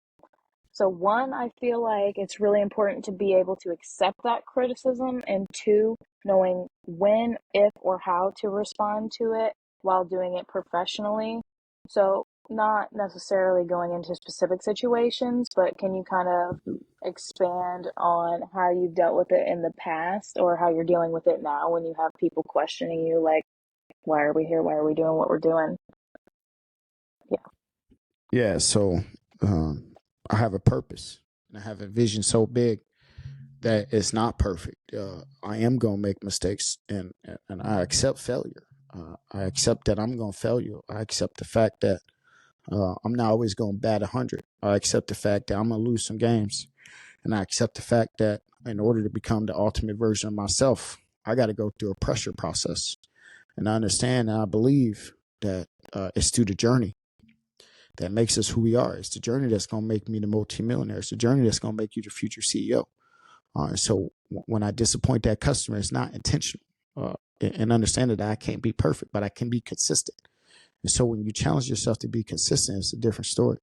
[SPEAKER 2] So, one, I feel like it's really important to be able to accept that criticism, and two, knowing when, if, or how to respond to it while doing it professionally. So, not necessarily going into specific situations, but can you kind of expand on how you've dealt with it in the past or how you're dealing with it now when you have people questioning you, like, why are we here? Why are we doing what we're doing? Yeah.
[SPEAKER 1] Yeah, so I have a purpose and I have a vision so big that it's not perfect. I am gonna make mistakes, and I accept failure. I accept that I'm gonna fail you. I accept the fact that I'm not always gonna bat 100. I accept the fact that I'm gonna lose some games, and I accept the fact that in order to become the ultimate version of myself, I got to go through a pressure process. And I understand and I believe that it's through the journey that makes us who we are. It's the journey that's going to make me the multimillionaire. It's the journey that's going to make you the future CEO. So when I disappoint that customer, it's not intentional. And understand that I can't be perfect, but I can be consistent. And so when you challenge yourself to be consistent, it's a different story.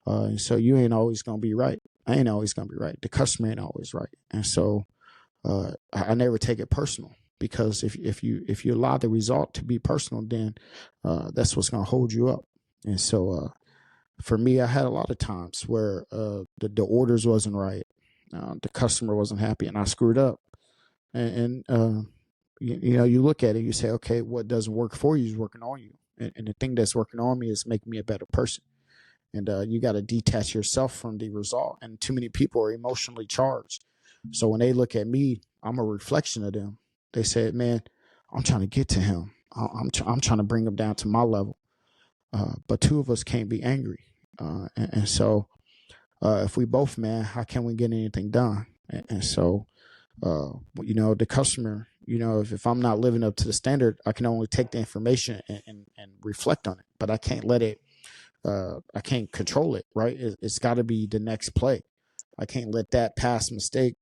[SPEAKER 1] And so you ain't always going to be right. I ain't always going to be right. The customer ain't always right. And so I never take it personal because if you allow the result to be personal, then that's what's going to hold you up. And so for me, I had a lot of times where the orders wasn't right, the customer wasn't happy, and I screwed up. And you look at it, you say, okay, what doesn't work for you is working on you, and the thing that's working on me is making me a better person. And you got to detach yourself from the result. And too many people are emotionally charged, so when they look at me, I'm a reflection of them. They said, man, I'm trying to get to him. I'm trying to bring him down to my level. But two of us can't be angry. And so if we both man, how can we get anything done? And so, the customer, if I'm not living up to the standard, I can only take the information and reflect on it, but I can't let it, I can't control it, right? It's got to be the next play. I can't let that past mistake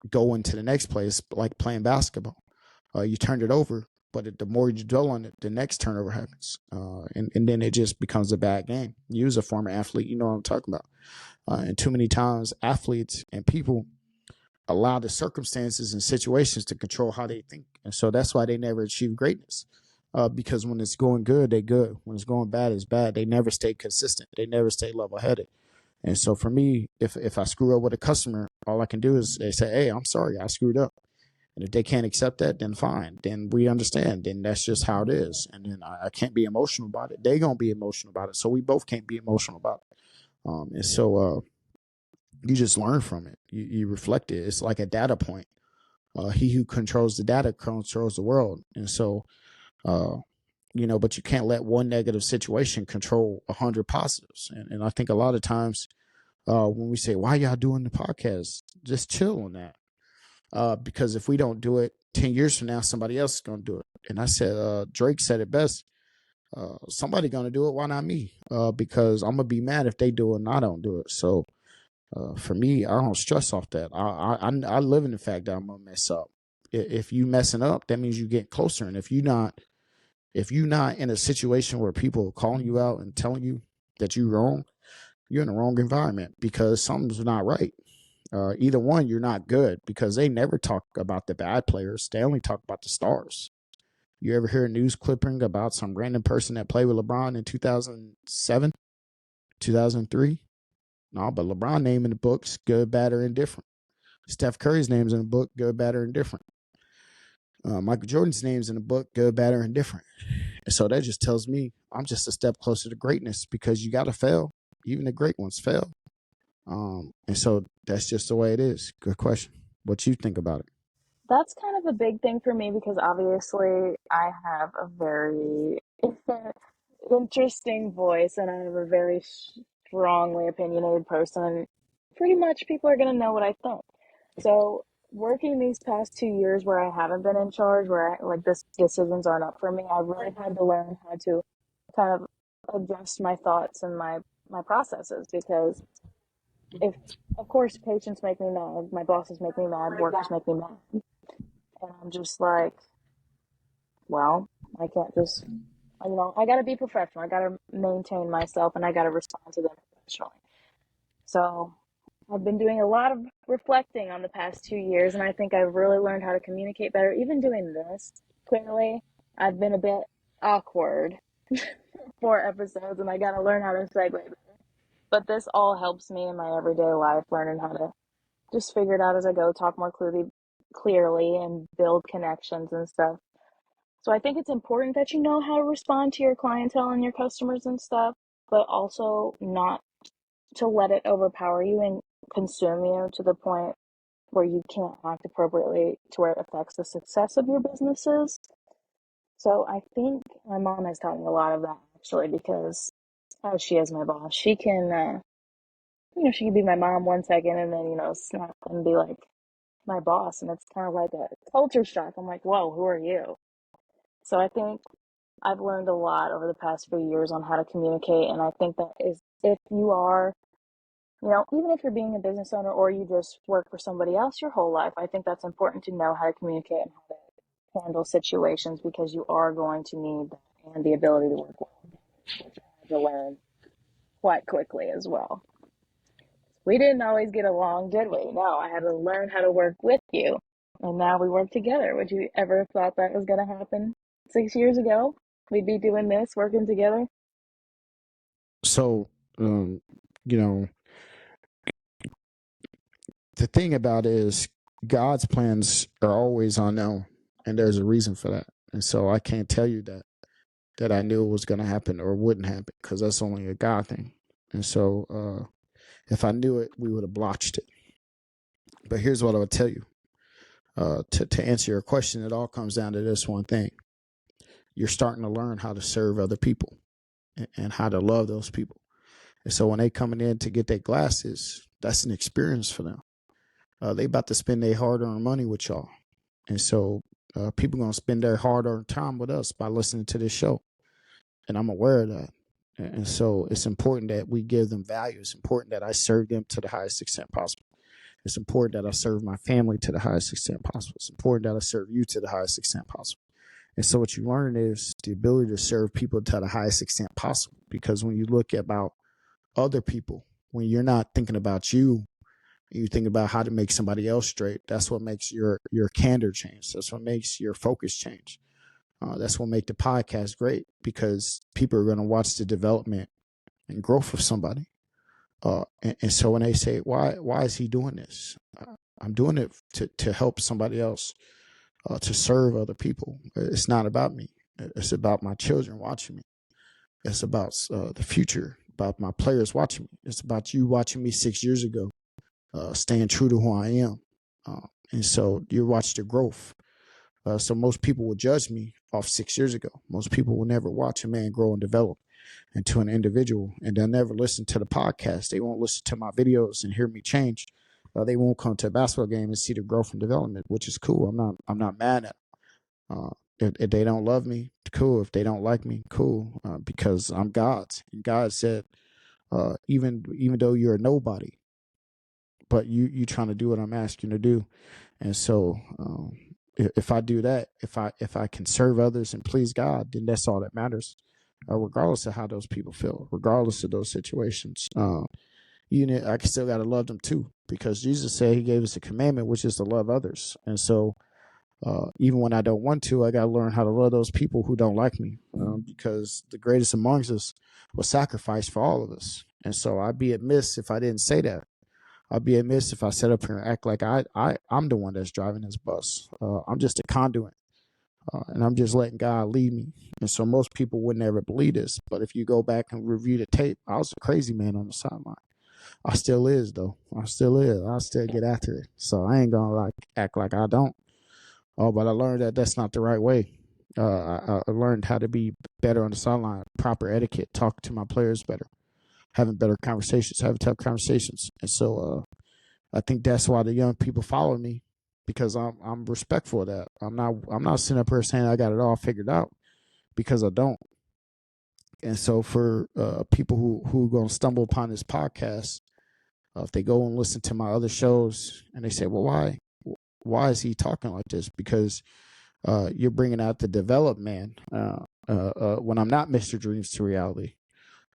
[SPEAKER 1] go into the next play. It's like playing basketball. You turned it over, but the more you dwell on it, the next turnover happens. And then it just becomes a bad game. You as a former athlete, you know what I'm talking about. And too many times athletes and people allow the circumstances and situations to control how they think. And so that's why they never achieve greatness. Because when it's going good, they good. When it's going bad, it's bad. They never stay consistent. They never stay level headed. And so for me, if I screw up with a customer, all I can do is they say, hey, I'm sorry, I screwed up. And if they can't accept that, then fine. Then we understand. Then that's just how it is. And then I can't be emotional about it. They're going to be emotional about it. So we both can't be emotional about it. And so you just learn from it. You reflect it. It's like a data point. He who controls the data controls the world. And so, but you can't let one negative situation control 100 positives. And I think a lot of times when we say, why y'all doing the podcast, just chill on that. Because if we don't do it 10 years from now, somebody else is going to do it. And I said, Drake said it best. Somebody going to do it. Why not me? Because I'm going to be mad if they do it and I don't do it. So for me, I don't stress off that. I live in the fact that I'm going to mess up. If you messing up, that means you get closer. And if you're not in a situation where people are calling you out and telling you that you're wrong, you're in the wrong environment because something's not right. Either one, you're not good because they never talk about the bad players. They only talk about the stars. You ever hear a news clipping about some random person that played with LeBron in 2007, 2003? No, but LeBron name in the books, good, bad, or indifferent. Steph Curry's name's in the book, good, bad, or indifferent. Michael Jordan's name's in the book, good, bad, or indifferent. And so that just tells me I'm just a step closer to greatness because you got to fail. Even the great ones fail. And so that's just the way it is. Good question. What you think about it?
[SPEAKER 2] That's kind of a big thing for me because obviously I have a very interesting voice and I have a very strongly opinionated person. And pretty much people are going to know what I think. So working these past 2 years where I haven't been in charge, where this decisions aren't up for me, I've really had to learn how to kind of adjust my thoughts and my processes because if of course patients make me mad, my bosses make me mad, workers make me mad. And I'm just like, well, I can't just, I got to be professional. I got to maintain myself and I got to respond to them professionally. So I've been doing a lot of reflecting on the past 2 years, and I think I've really learned how to communicate better. Even doing this, clearly, I've been a bit awkward for episodes, and I got to learn how to segue better. But this all helps me in my everyday life, learning how to just figure it out as I go, talk more clearly, and build connections and stuff. So I think it's important that you know how to respond to your clientele and your customers and stuff, but also not to let it overpower you and consume you to the point where you can't act appropriately to where it affects the success of your businesses. So I think my mom has taught me a lot of that actually because as she is my boss, she can, she can be my mom 1 second and then, snap and be like my boss. And it's kind of like a culture shock. I'm like, whoa, who are you? So I think I've learned a lot over the past few years on how to communicate. And I think that is if you are, even if you're being a business owner or you just work for somebody else your whole life, I think that's important to know how to communicate and how to handle situations because you are going to need that and the ability to work well, which I had to learn quite quickly as well. We didn't always get along, did we? No, I had to learn how to work with you. And now we work together. Would you ever have thought that was going to happen 6 years ago? We'd be doing this, working together?
[SPEAKER 1] So, the thing about it is God's plans are always unknown, and there's a reason for that. And so I can't tell you that I knew it was going to happen or wouldn't happen because that's only a God thing. And so if I knew it, we would have blotched it. But here's what I would tell you. To answer your question, it all comes down to this one thing. You're starting to learn how to serve other people and how to love those people. And so when they coming in to get their glasses, that's an experience for them. They about to spend their hard-earned money with y'all. And so people going to spend their hard-earned time with us by listening to this show. And I'm aware of that. And so it's important that we give them value. It's important that I serve them to the highest extent possible. It's important that I serve my family to the highest extent possible. It's important that I serve you to the highest extent possible. And so what you learn is the ability to serve people to the highest extent possible. Because when you look about other people, when you're not thinking about you, you think about how to make somebody else straight. That's what makes your candor change. That's what makes your focus change. That's what makes the podcast great because people are going to watch the development and growth of somebody. And so when they say, why is he doing this? I'm doing it to help somebody else, to serve other people. It's not about me. It's about my children watching me. It's about the future, about my players watching me. It's about you watching me 6 years ago, staying true to who I am. And so you watch the growth. So most people will judge me off 6 years ago. Most people will never watch a man grow and develop into an individual, and they'll never listen to the podcast. They won't listen to my videos and hear me change. They won't come to a basketball game and see the growth and development, which is cool. I'm not mad at them. If they don't love me, cool. If they don't like me, cool. Because I'm God's. And God said, even though you're a nobody, but you trying to do what I'm asking you to do. And so if I do that, if I can serve others and please God, then that's all that matters. Regardless of how those people feel, regardless of those situations, I still got to love them too, because Jesus said He gave us a commandment, which is to love others. And so even when I don't want to, I got to learn how to love those people who don't like me, because the greatest amongst us was sacrificed for all of us. And so I'd be amiss if I didn't say that. I'd be amiss if I sit up here and act like I'm the one that's driving this bus. I'm just a conduit, and I'm just letting God lead me. And so most people would never believe this. But if you go back and review the tape, I was a crazy man on the sideline. I still is, though. I still is. I still get after it. So I ain't gonna act like I don't. But I learned that that's not the right way. I learned how to be better on the sideline, proper etiquette, talk to my players better, having better conversations, having tough conversations. And so I think that's why the young people follow me, because I'm respectful of that. I'm not sitting up here saying I got it all figured out, because I don't. And so for people who are going to stumble upon this podcast, if they go and listen to my other shows and they say, well, why is he talking like this? Because you're bringing out the developed man when I'm not Mr. Dreams to reality.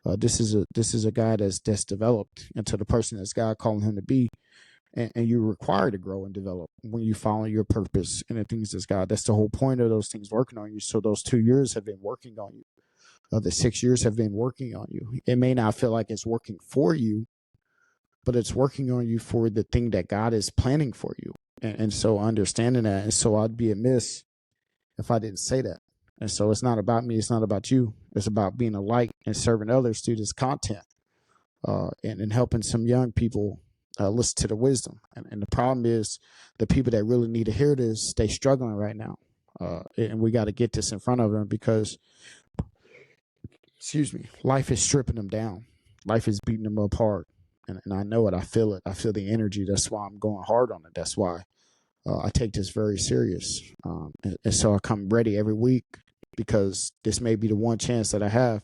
[SPEAKER 1] This is a guy that's developed into the person that's God calling him to be, and you're required to grow and develop when you follow your purpose and the things that's God. That's the whole point of those things working on you. So those 2 years have been working on you. The 6 years have been working on you. It may not feel like it's working for you, but it's working on you for the thing that God is planning for you. And so understanding that, and so I'd be amiss if I didn't say that. And so it's not about me. It's not about you. It's about being a light and serving others through this content, and helping some young people listen to the wisdom. And the problem is the people that really need to hear this, they struggling right now. And we got to get this in front of them, because, life is stripping them down. Life is beating them apart. And I know it. I feel it. I feel the energy. That's why I'm going hard on it. That's why I take this very serious. And so I come ready every week, because this may be the one chance that I have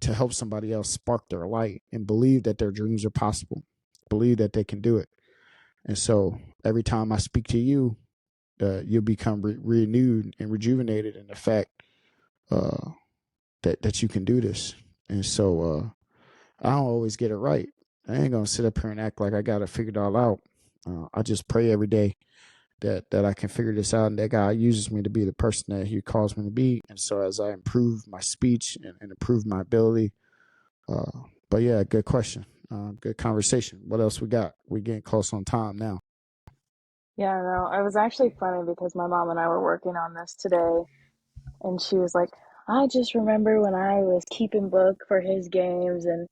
[SPEAKER 1] to help somebody else spark their light and believe that their dreams are possible, believe that they can do it. And so every time I speak to you, you'll become renewed and rejuvenated in the fact that you can do this. And so I don't always get it right. I ain't gonna sit up here and act like I got it figured all out. I just pray every day that I can figure this out, and that God uses me to be the person that He calls me to be. And so as I improve my speech and improve my ability, but yeah, good question. Good conversation. What else we got? We getting close on time now.
[SPEAKER 2] Yeah, no, it was actually funny because my mom and I were working on this today, and she was like, I just remember when I was keeping book for his games, and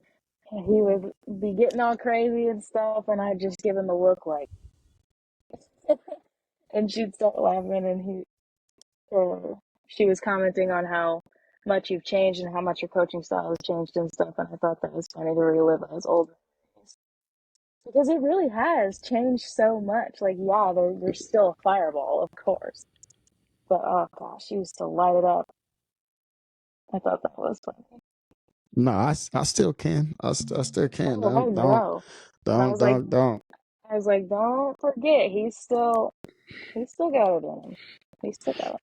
[SPEAKER 2] he would be getting all crazy and stuff, and I'd just give him a look like, and she'd start laughing, and she was commenting on how much you've changed and how much your coaching style has changed and stuff, and I thought that was funny to relive those old days. Because it really has changed so much. Like, yeah, there's still a fireball, of course. But oh gosh, she used to light it up. I thought that was funny.
[SPEAKER 1] No, I still can. I still can.
[SPEAKER 2] Oh, I know. And
[SPEAKER 1] Don't.
[SPEAKER 2] I was like, don't forget, he's still got it in him. He's still got it.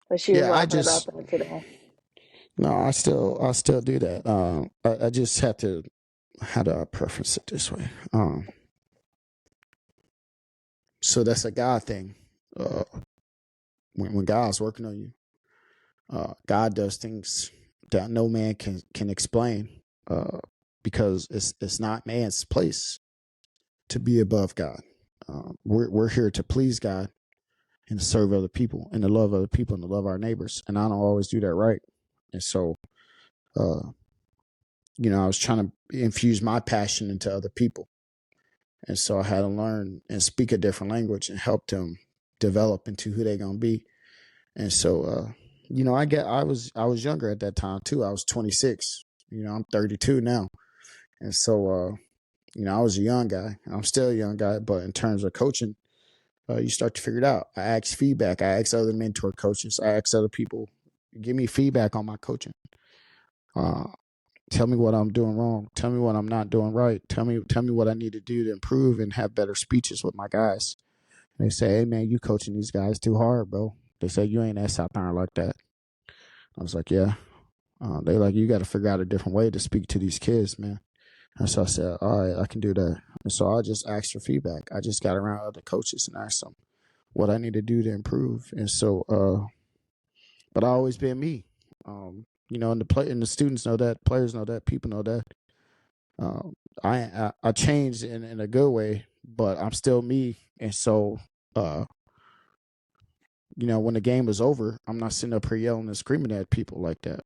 [SPEAKER 2] But she was
[SPEAKER 1] Yeah,
[SPEAKER 2] laughing about that today.
[SPEAKER 1] no, I still do that. I just have to, how do I preference it this way? So that's a God thing. Uh, when God's working on you, God does things that no man can explain, because it's not man's place to be above God. We're here to please God and to serve other people and to love other people and to love our neighbors. And I don't always do that right. And so, I was trying to infuse my passion into other people. And so I had to learn and speak a different language and help them develop into who they're gonna be. And so, I was younger at that time too. I was 26. I'm 32 now, and so I was a young guy. I'm still a young guy, but in terms of coaching, you start to figure it out. I ask feedback. I ask other mentor coaches. I ask other people, give me feedback on my coaching. Uh, Tell me what I'm doing wrong. Tell me what I'm not doing right. Tell me what I need to do to improve and have better speeches with my guys. And they say, hey man, you coaching these guys too hard, bro. They say you ain't that out there like that. I was like, yeah. They like, you got to figure out a different way to speak to these kids, man. And so I said, all right, I can do that. And so I just asked for feedback. I just got around other coaches and asked them what I need to do to improve. And so, but I always been me. And the students know that, players know that, people know that. Um, I changed in a good way, but I'm still me. And so, when the game is over, I'm not sitting up here yelling and screaming at people like that.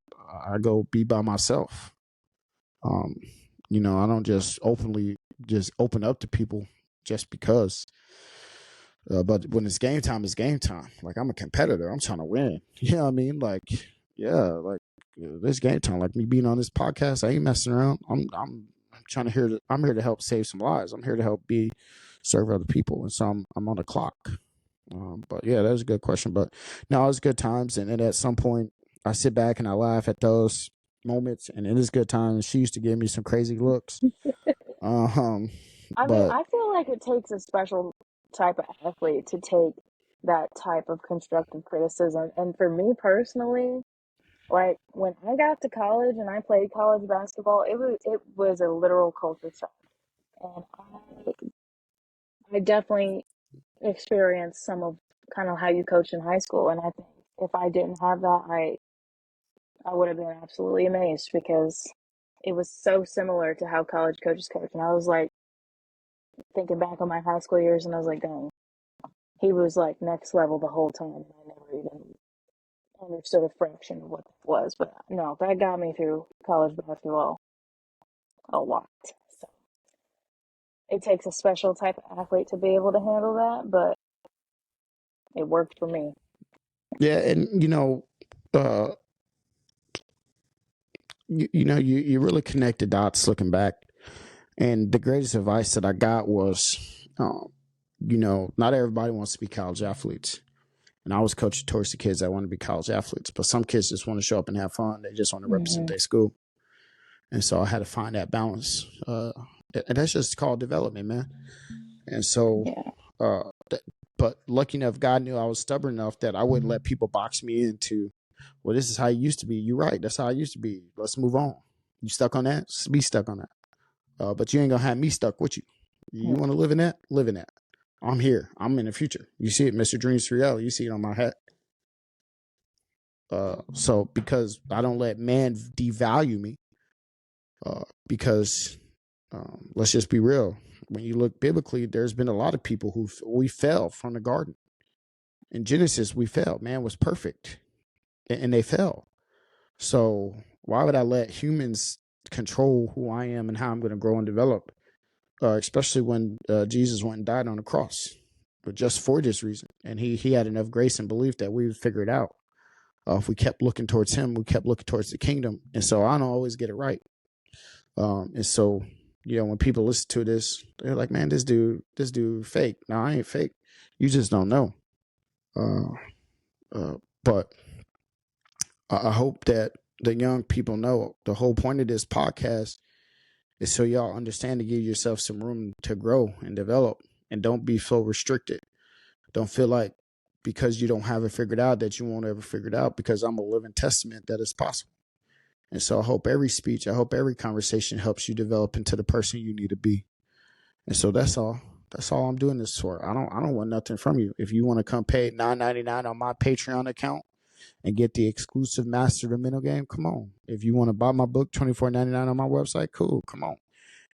[SPEAKER 1] I go be by myself. Um, I don't just open up to people just because. But when it's game time, it's game time. Like I'm a competitor. I'm trying to win. You know what I mean? Like, yeah, like this game time. Like me being on this podcast, I ain't messing around. I'm trying to I'm here to help save some lives. I'm here to help serve other people, and so I'm on the clock. But yeah, that was a good question. But no, it was good times, and then at some point, I sit back and I laugh at those moments, and it is good times. She used to give me some crazy looks.
[SPEAKER 2] I mean,
[SPEAKER 1] But
[SPEAKER 2] I feel like it takes a special type of athlete to take that type of constructive criticism. And for me personally, like when I got to college and I played college basketball, it was a literal culture shock. And I definitely experienced some of kind of how you coach in high school. And I think if I didn't have that, I would have been absolutely amazed because it was so similar to how college coaches coach. And I was like thinking back on my high school years, and I was like, dang, he was like next level the whole time. And I never even understood a fraction of what that was. But no, that got me through college basketball a lot. So it takes a special type of athlete to be able to handle that, but it worked for me.
[SPEAKER 1] yeah, and uh, you really connect the dots looking back. And the greatest advice that I got was, not everybody wants to be college athletes. And I was coaching towards the kids that want to be college athletes, but some kids just want to show up and have fun. They just want to represent
[SPEAKER 2] Mm-hmm.
[SPEAKER 1] their school. And so I had to find that balance. And that's just called development, man. And so,
[SPEAKER 2] Yeah.
[SPEAKER 1] uh, but lucky enough, God knew I was stubborn enough that I wouldn't let people box me into, well, this is how you used to be. You're right. That's how I used to be. Let's move on. You stuck on that? Be stuck on that. But you ain't gonna have me stuck with you. You want to live in that? Live in that. I'm here. I'm in the future. You see it, Mr. Dreams Reality. You see it on my hat. So because I don't let man devalue me, because let's just be real. When you look biblically, there's been a lot of people we fell from the garden. In Genesis, we fell. Man was perfect, and they fell. So why would I let humans control who I am and how I'm going to grow and develop? Especially when Jesus went and died on the cross, but just for this reason. And he had enough grace and belief that we would figure it out. If we kept looking towards him, we kept looking towards the kingdom. And so I don't always get it right. And so, when people listen to this, they're like, man, this dude fake. No, I ain't fake. You just don't know. But I hope that the young people know the whole point of this podcast is so y'all understand to give yourself some room to grow and develop, and don't be so restricted. Don't feel like because you don't have it figured out that you won't ever figure it out, because I'm a living testament that it's possible. And so I hope every speech, I hope every conversation helps you develop into the person you need to be. And so that's all. That's all I'm doing this for. I don't want nothing from you. If you want to come pay $9.99 on my Patreon account and get the exclusive Master the Mental Game, come on. If you want to buy my book, $24.99 on my website, cool, come on.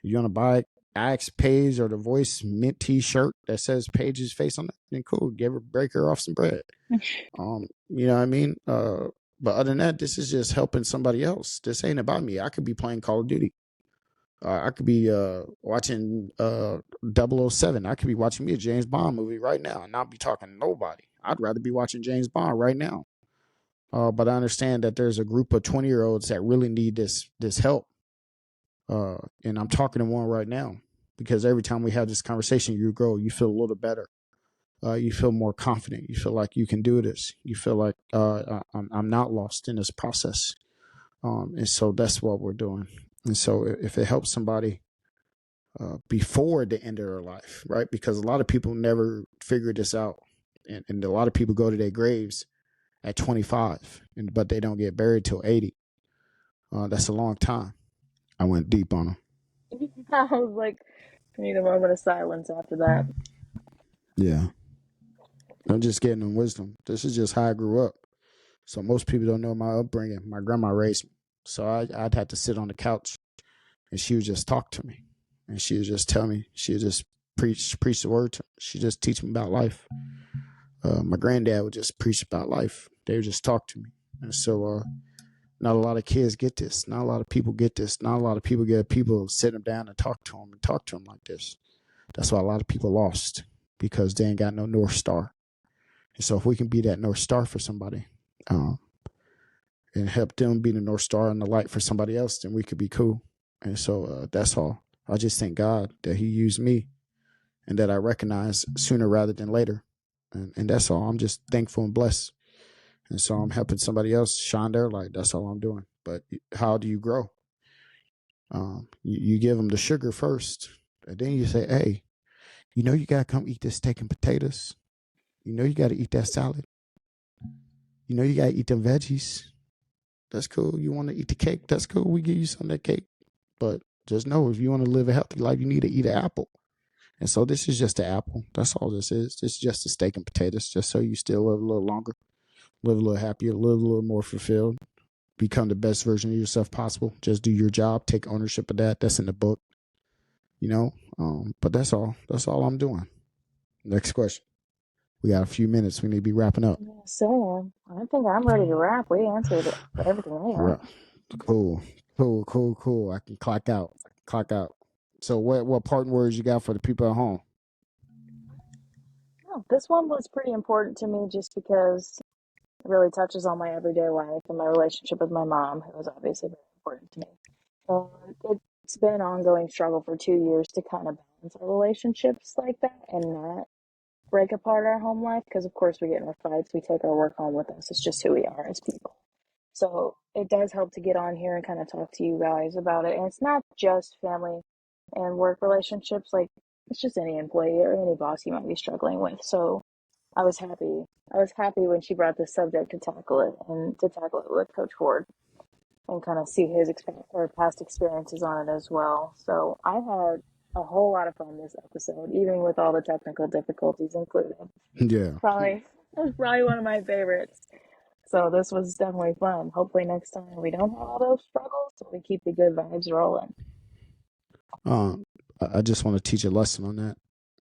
[SPEAKER 1] If you want to buy Ask Paige or the Voice Mint T-shirt that says Paige's face on it, then cool, break her off some bread. You know what I mean? But other than that, this is just helping somebody else. This ain't about me. I could be playing Call of Duty. I could be watching 007. I could be watching me a James Bond movie right now and not be talking to nobody. I'd rather be watching James Bond right now. But I understand that there's a group of 20-year-olds that really need this help. And I'm talking to one right now because every time we have this conversation, you grow, you feel a little better. You feel more confident. You feel like you can do this. You feel like I'm not lost in this process. And so that's what we're doing. And so if it helps somebody before the end of their life, right? Because a lot of people never figure this out. And a lot of people go to their graves at 25, but they don't get buried till 80. That's a long time. I went deep on them.
[SPEAKER 2] I was like, I need a moment of silence after that.
[SPEAKER 1] Yeah. I'm just getting them wisdom. This is just how I grew up. So most people don't know my upbringing. My grandma raised me. So I'd have to sit on the couch and she would just talk to me. And she would just tell me, she would just preach the word to me. She just teach me about life. My granddad would just preach about life. They would just talk to me. And so not a lot of kids get this. Not a lot of people get this. Not a lot of people get people sit them down and talk to them like this. That's why a lot of people lost, because they ain't got no North Star. And so if we can be that North Star for somebody, and help them be the North Star and the light for somebody else, then we could be cool. And so that's all. I just thank God that he used me and that I recognize sooner rather than later. And that's all. I'm just thankful and blessed. And so I'm helping somebody else shine their light. That's all I'm doing. But how do you grow? You give them the sugar first. And then you say, hey, you know, you got to come eat this steak and potatoes. You know, you got to eat that salad. You know, you got to eat them veggies. That's cool. You want to eat the cake? That's cool. We give you some of that cake. But just know, if you want to live a healthy life, you need to eat an apple. And so this is just an apple. That's all this is. This is just a steak and potatoes, just so you still live a little longer, live a little happier, live a little more fulfilled, become the best version of yourself possible. Just do your job. Take ownership of that. That's in the book, you know. But that's all. That's all I'm doing. Next question. We got a few minutes. We need to be wrapping up.
[SPEAKER 2] So I think I'm ready to wrap. We answered everything there.
[SPEAKER 1] Cool. Cool. I can clock out. Clock out. So what parting words you got for the people at home?
[SPEAKER 2] Oh, this one was pretty important to me just because it really touches on my everyday life and my relationship with my mom, who is obviously very important to me. It's been an ongoing struggle for 2 years to kind of balance our relationships like that and not break apart our home life, because of course we get in our fights, we take our work home with us. It's just who we are as people. So it does help to get on here and kind of talk to you guys about it. And it's not just family and work relationships, like it's just any employee or any boss you might be struggling with. So I was happy. I was happy when she brought this subject to tackle it, and to tackle it with Coach Ford and kind of see his or past experiences on it as well. So I had a whole lot of fun this episode, even with all the technical difficulties included.
[SPEAKER 1] Yeah.
[SPEAKER 2] Probably It was probably one of my favorites. So this was definitely fun. Hopefully next time we don't have all those struggles, so we keep the good vibes rolling.
[SPEAKER 1] I just want to teach a lesson on that.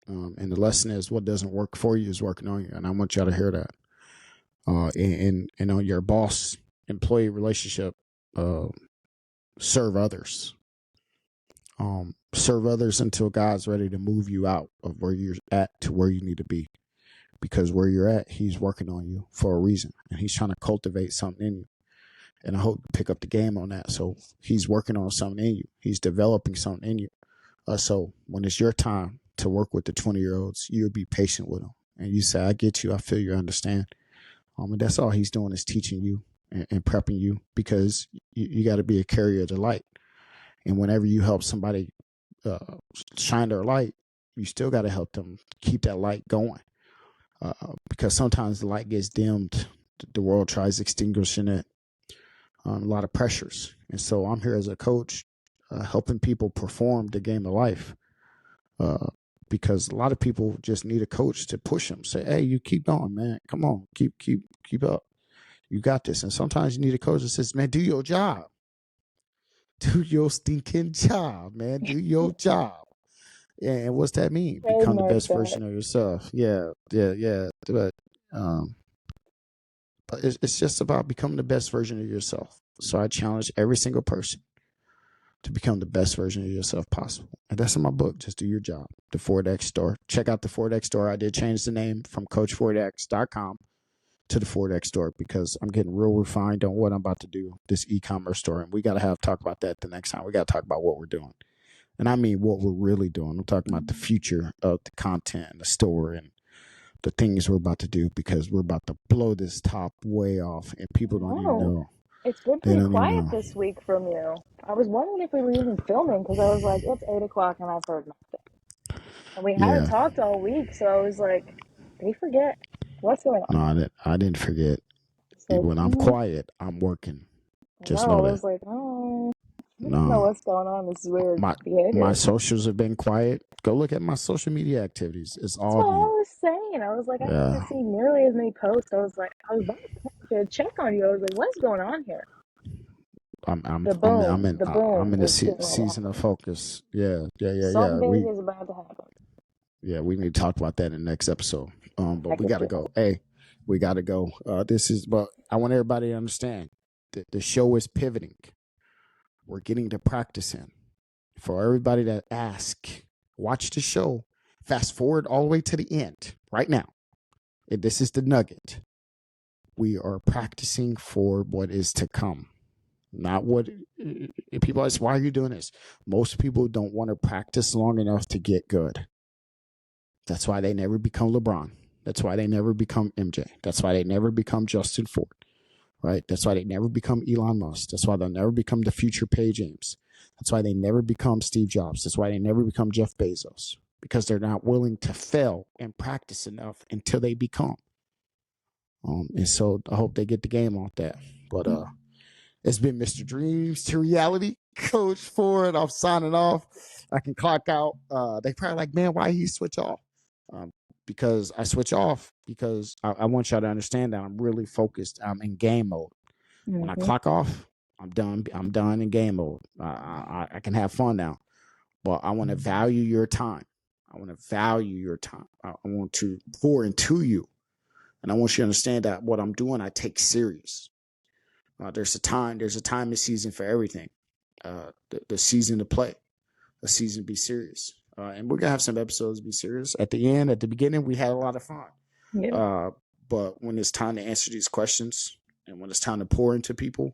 [SPEAKER 1] And the lesson is, what doesn't work for you is working on you. And I want y'all to hear that. And on your boss employee relationship, serve others. Serve others until God's ready to move you out of where you're at to where you need to be. Because where you're at, he's working on you for a reason. And he's trying to cultivate something in you. And I hope you pick up the game on that. So he's working on something in you. He's developing something in you. So when it's your time to work with the 20-year-olds, you'll be patient with them. And you say, I get you. I feel you. I understand. And that's all he's doing, is teaching you and prepping you, because you got to be a carrier of the light. And whenever you help somebody shine their light, you still got to help them keep that light going. Because sometimes the light gets dimmed. The world tries extinguishing it. A lot of pressures. And so I'm here as a coach, helping people perform the game of life. Because a lot of people just need a coach to push them. Say, hey, you keep going, man. Come on, keep up. You got this. And sometimes you need a coach that says, man, do your job. Do your stinking job, man. Do your job. And what's that mean? Become the
[SPEAKER 2] Trademark
[SPEAKER 1] best
[SPEAKER 2] that.
[SPEAKER 1] version of yourself. Yeah. But it's just about becoming the best version of yourself. So I challenge every single person to become the best version of yourself possible. And that's in my book. Just do your job. The Ford X store. Check out the Ford X store. I did change the name from coachfordx.com to the Ford X store because I'm getting real refined on what I'm about to do, this e-commerce store. And we got to talk about that the next time. We got to talk about what we're doing. And I mean what we're really doing. I'm talking about the future of the content and the store and the things we're about to do, because we're about to blow this top way off and people don't even know.
[SPEAKER 2] It's been
[SPEAKER 1] They
[SPEAKER 2] pretty
[SPEAKER 1] don't even
[SPEAKER 2] quiet
[SPEAKER 1] know.
[SPEAKER 2] this week from you. I was wondering if we were even filming because I was like, it's 8 o'clock and I've heard nothing. And we haven't
[SPEAKER 1] Yeah.
[SPEAKER 2] talked all week, so I was like, did he forget? What's going on?
[SPEAKER 1] No, I didn't forget.
[SPEAKER 2] It's like,
[SPEAKER 1] When I'm quiet, I'm working. Just
[SPEAKER 2] no,
[SPEAKER 1] know
[SPEAKER 2] I
[SPEAKER 1] that.
[SPEAKER 2] was like, oh, I don't know
[SPEAKER 1] No,
[SPEAKER 2] what's going on. This weird
[SPEAKER 1] my
[SPEAKER 2] behavior.
[SPEAKER 1] socials have been quiet. Go look at my social media activities. It's
[SPEAKER 2] That's
[SPEAKER 1] all
[SPEAKER 2] what I
[SPEAKER 1] mute.
[SPEAKER 2] was saying. I was like, I
[SPEAKER 1] Yeah,
[SPEAKER 2] haven't seen nearly as many posts. I was like, I was about to check on you. I was like, what's going on here?
[SPEAKER 1] I'm in the
[SPEAKER 2] is getting ready to
[SPEAKER 1] season of
[SPEAKER 2] happen.
[SPEAKER 1] focus. Yeah.
[SPEAKER 2] Something big is about to happen.
[SPEAKER 1] We need to talk about that in the next episode. But
[SPEAKER 2] I
[SPEAKER 1] we
[SPEAKER 2] can
[SPEAKER 1] gotta
[SPEAKER 2] feel
[SPEAKER 1] go.
[SPEAKER 2] it.
[SPEAKER 1] Hey, we gotta go. But I want everybody to understand that the show is pivoting. We're getting to practice in. For everybody that asks, watch the show. Fast forward all the way to the end right now. And this is the nugget. We are practicing for what is to come. Not what people ask, why are you doing this? Most people don't want to practice long enough to get good. That's why they never become LeBron. That's why they never become MJ. That's why they never become Justin Ford. Right? That's why they never become Elon Musk. That's why they'll never become the future Paige James. That's why they never become Steve Jobs. That's why they never become Jeff Bezos, because they're not willing to fail and practice enough until they become. And so I hope they get the game off that. But it's been Mr. Dreams to Reality, Coach Ford. I'm signing off. I can clock out. They probably like, man, why he switch off? Because I switch off because I want y'all to understand that I'm really focused. I'm in game mode. When I clock off, I'm done. I'm done in game mode. I can have fun now, but I want to value your time. I want to value your time. I want to pour into you, and I want you to understand that what I'm doing, I take serious. There's a time and season for everything. The season to play, a season to be serious. And we're gonna have some episodes be serious. At the end, at the beginning, we had a lot of fun.
[SPEAKER 2] Yeah.
[SPEAKER 1] But when it's time to answer these questions and when it's time to pour into people,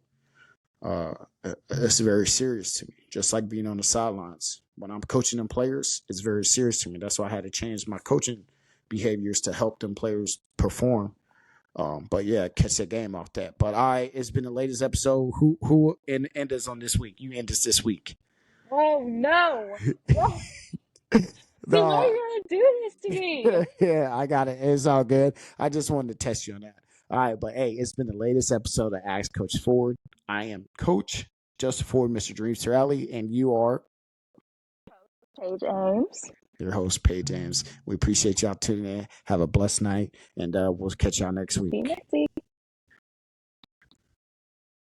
[SPEAKER 1] it's very serious to me. Just like being on the sidelines. When I'm coaching them players, it's very serious to me. That's why I had to change my coaching behaviors to help them players perform. But yeah, catch that game off that. But it's been the latest episode. Who end us on this week? You end us this week.
[SPEAKER 2] Oh no! Why
[SPEAKER 1] No,
[SPEAKER 2] are you gonna do this to me?
[SPEAKER 1] yeah, I got it. It's all good. I just wanted to test you on that. All right, but hey, it's been the latest episode of Ask Coach Ford. I am Coach Justin Ford, Mr. Dreams Rally, and you are
[SPEAKER 2] Hey James.
[SPEAKER 1] your host, Paige James. We appreciate y'all tuning in. Have a blessed night, and we'll catch y'all next
[SPEAKER 2] See you
[SPEAKER 1] week.
[SPEAKER 2] next week.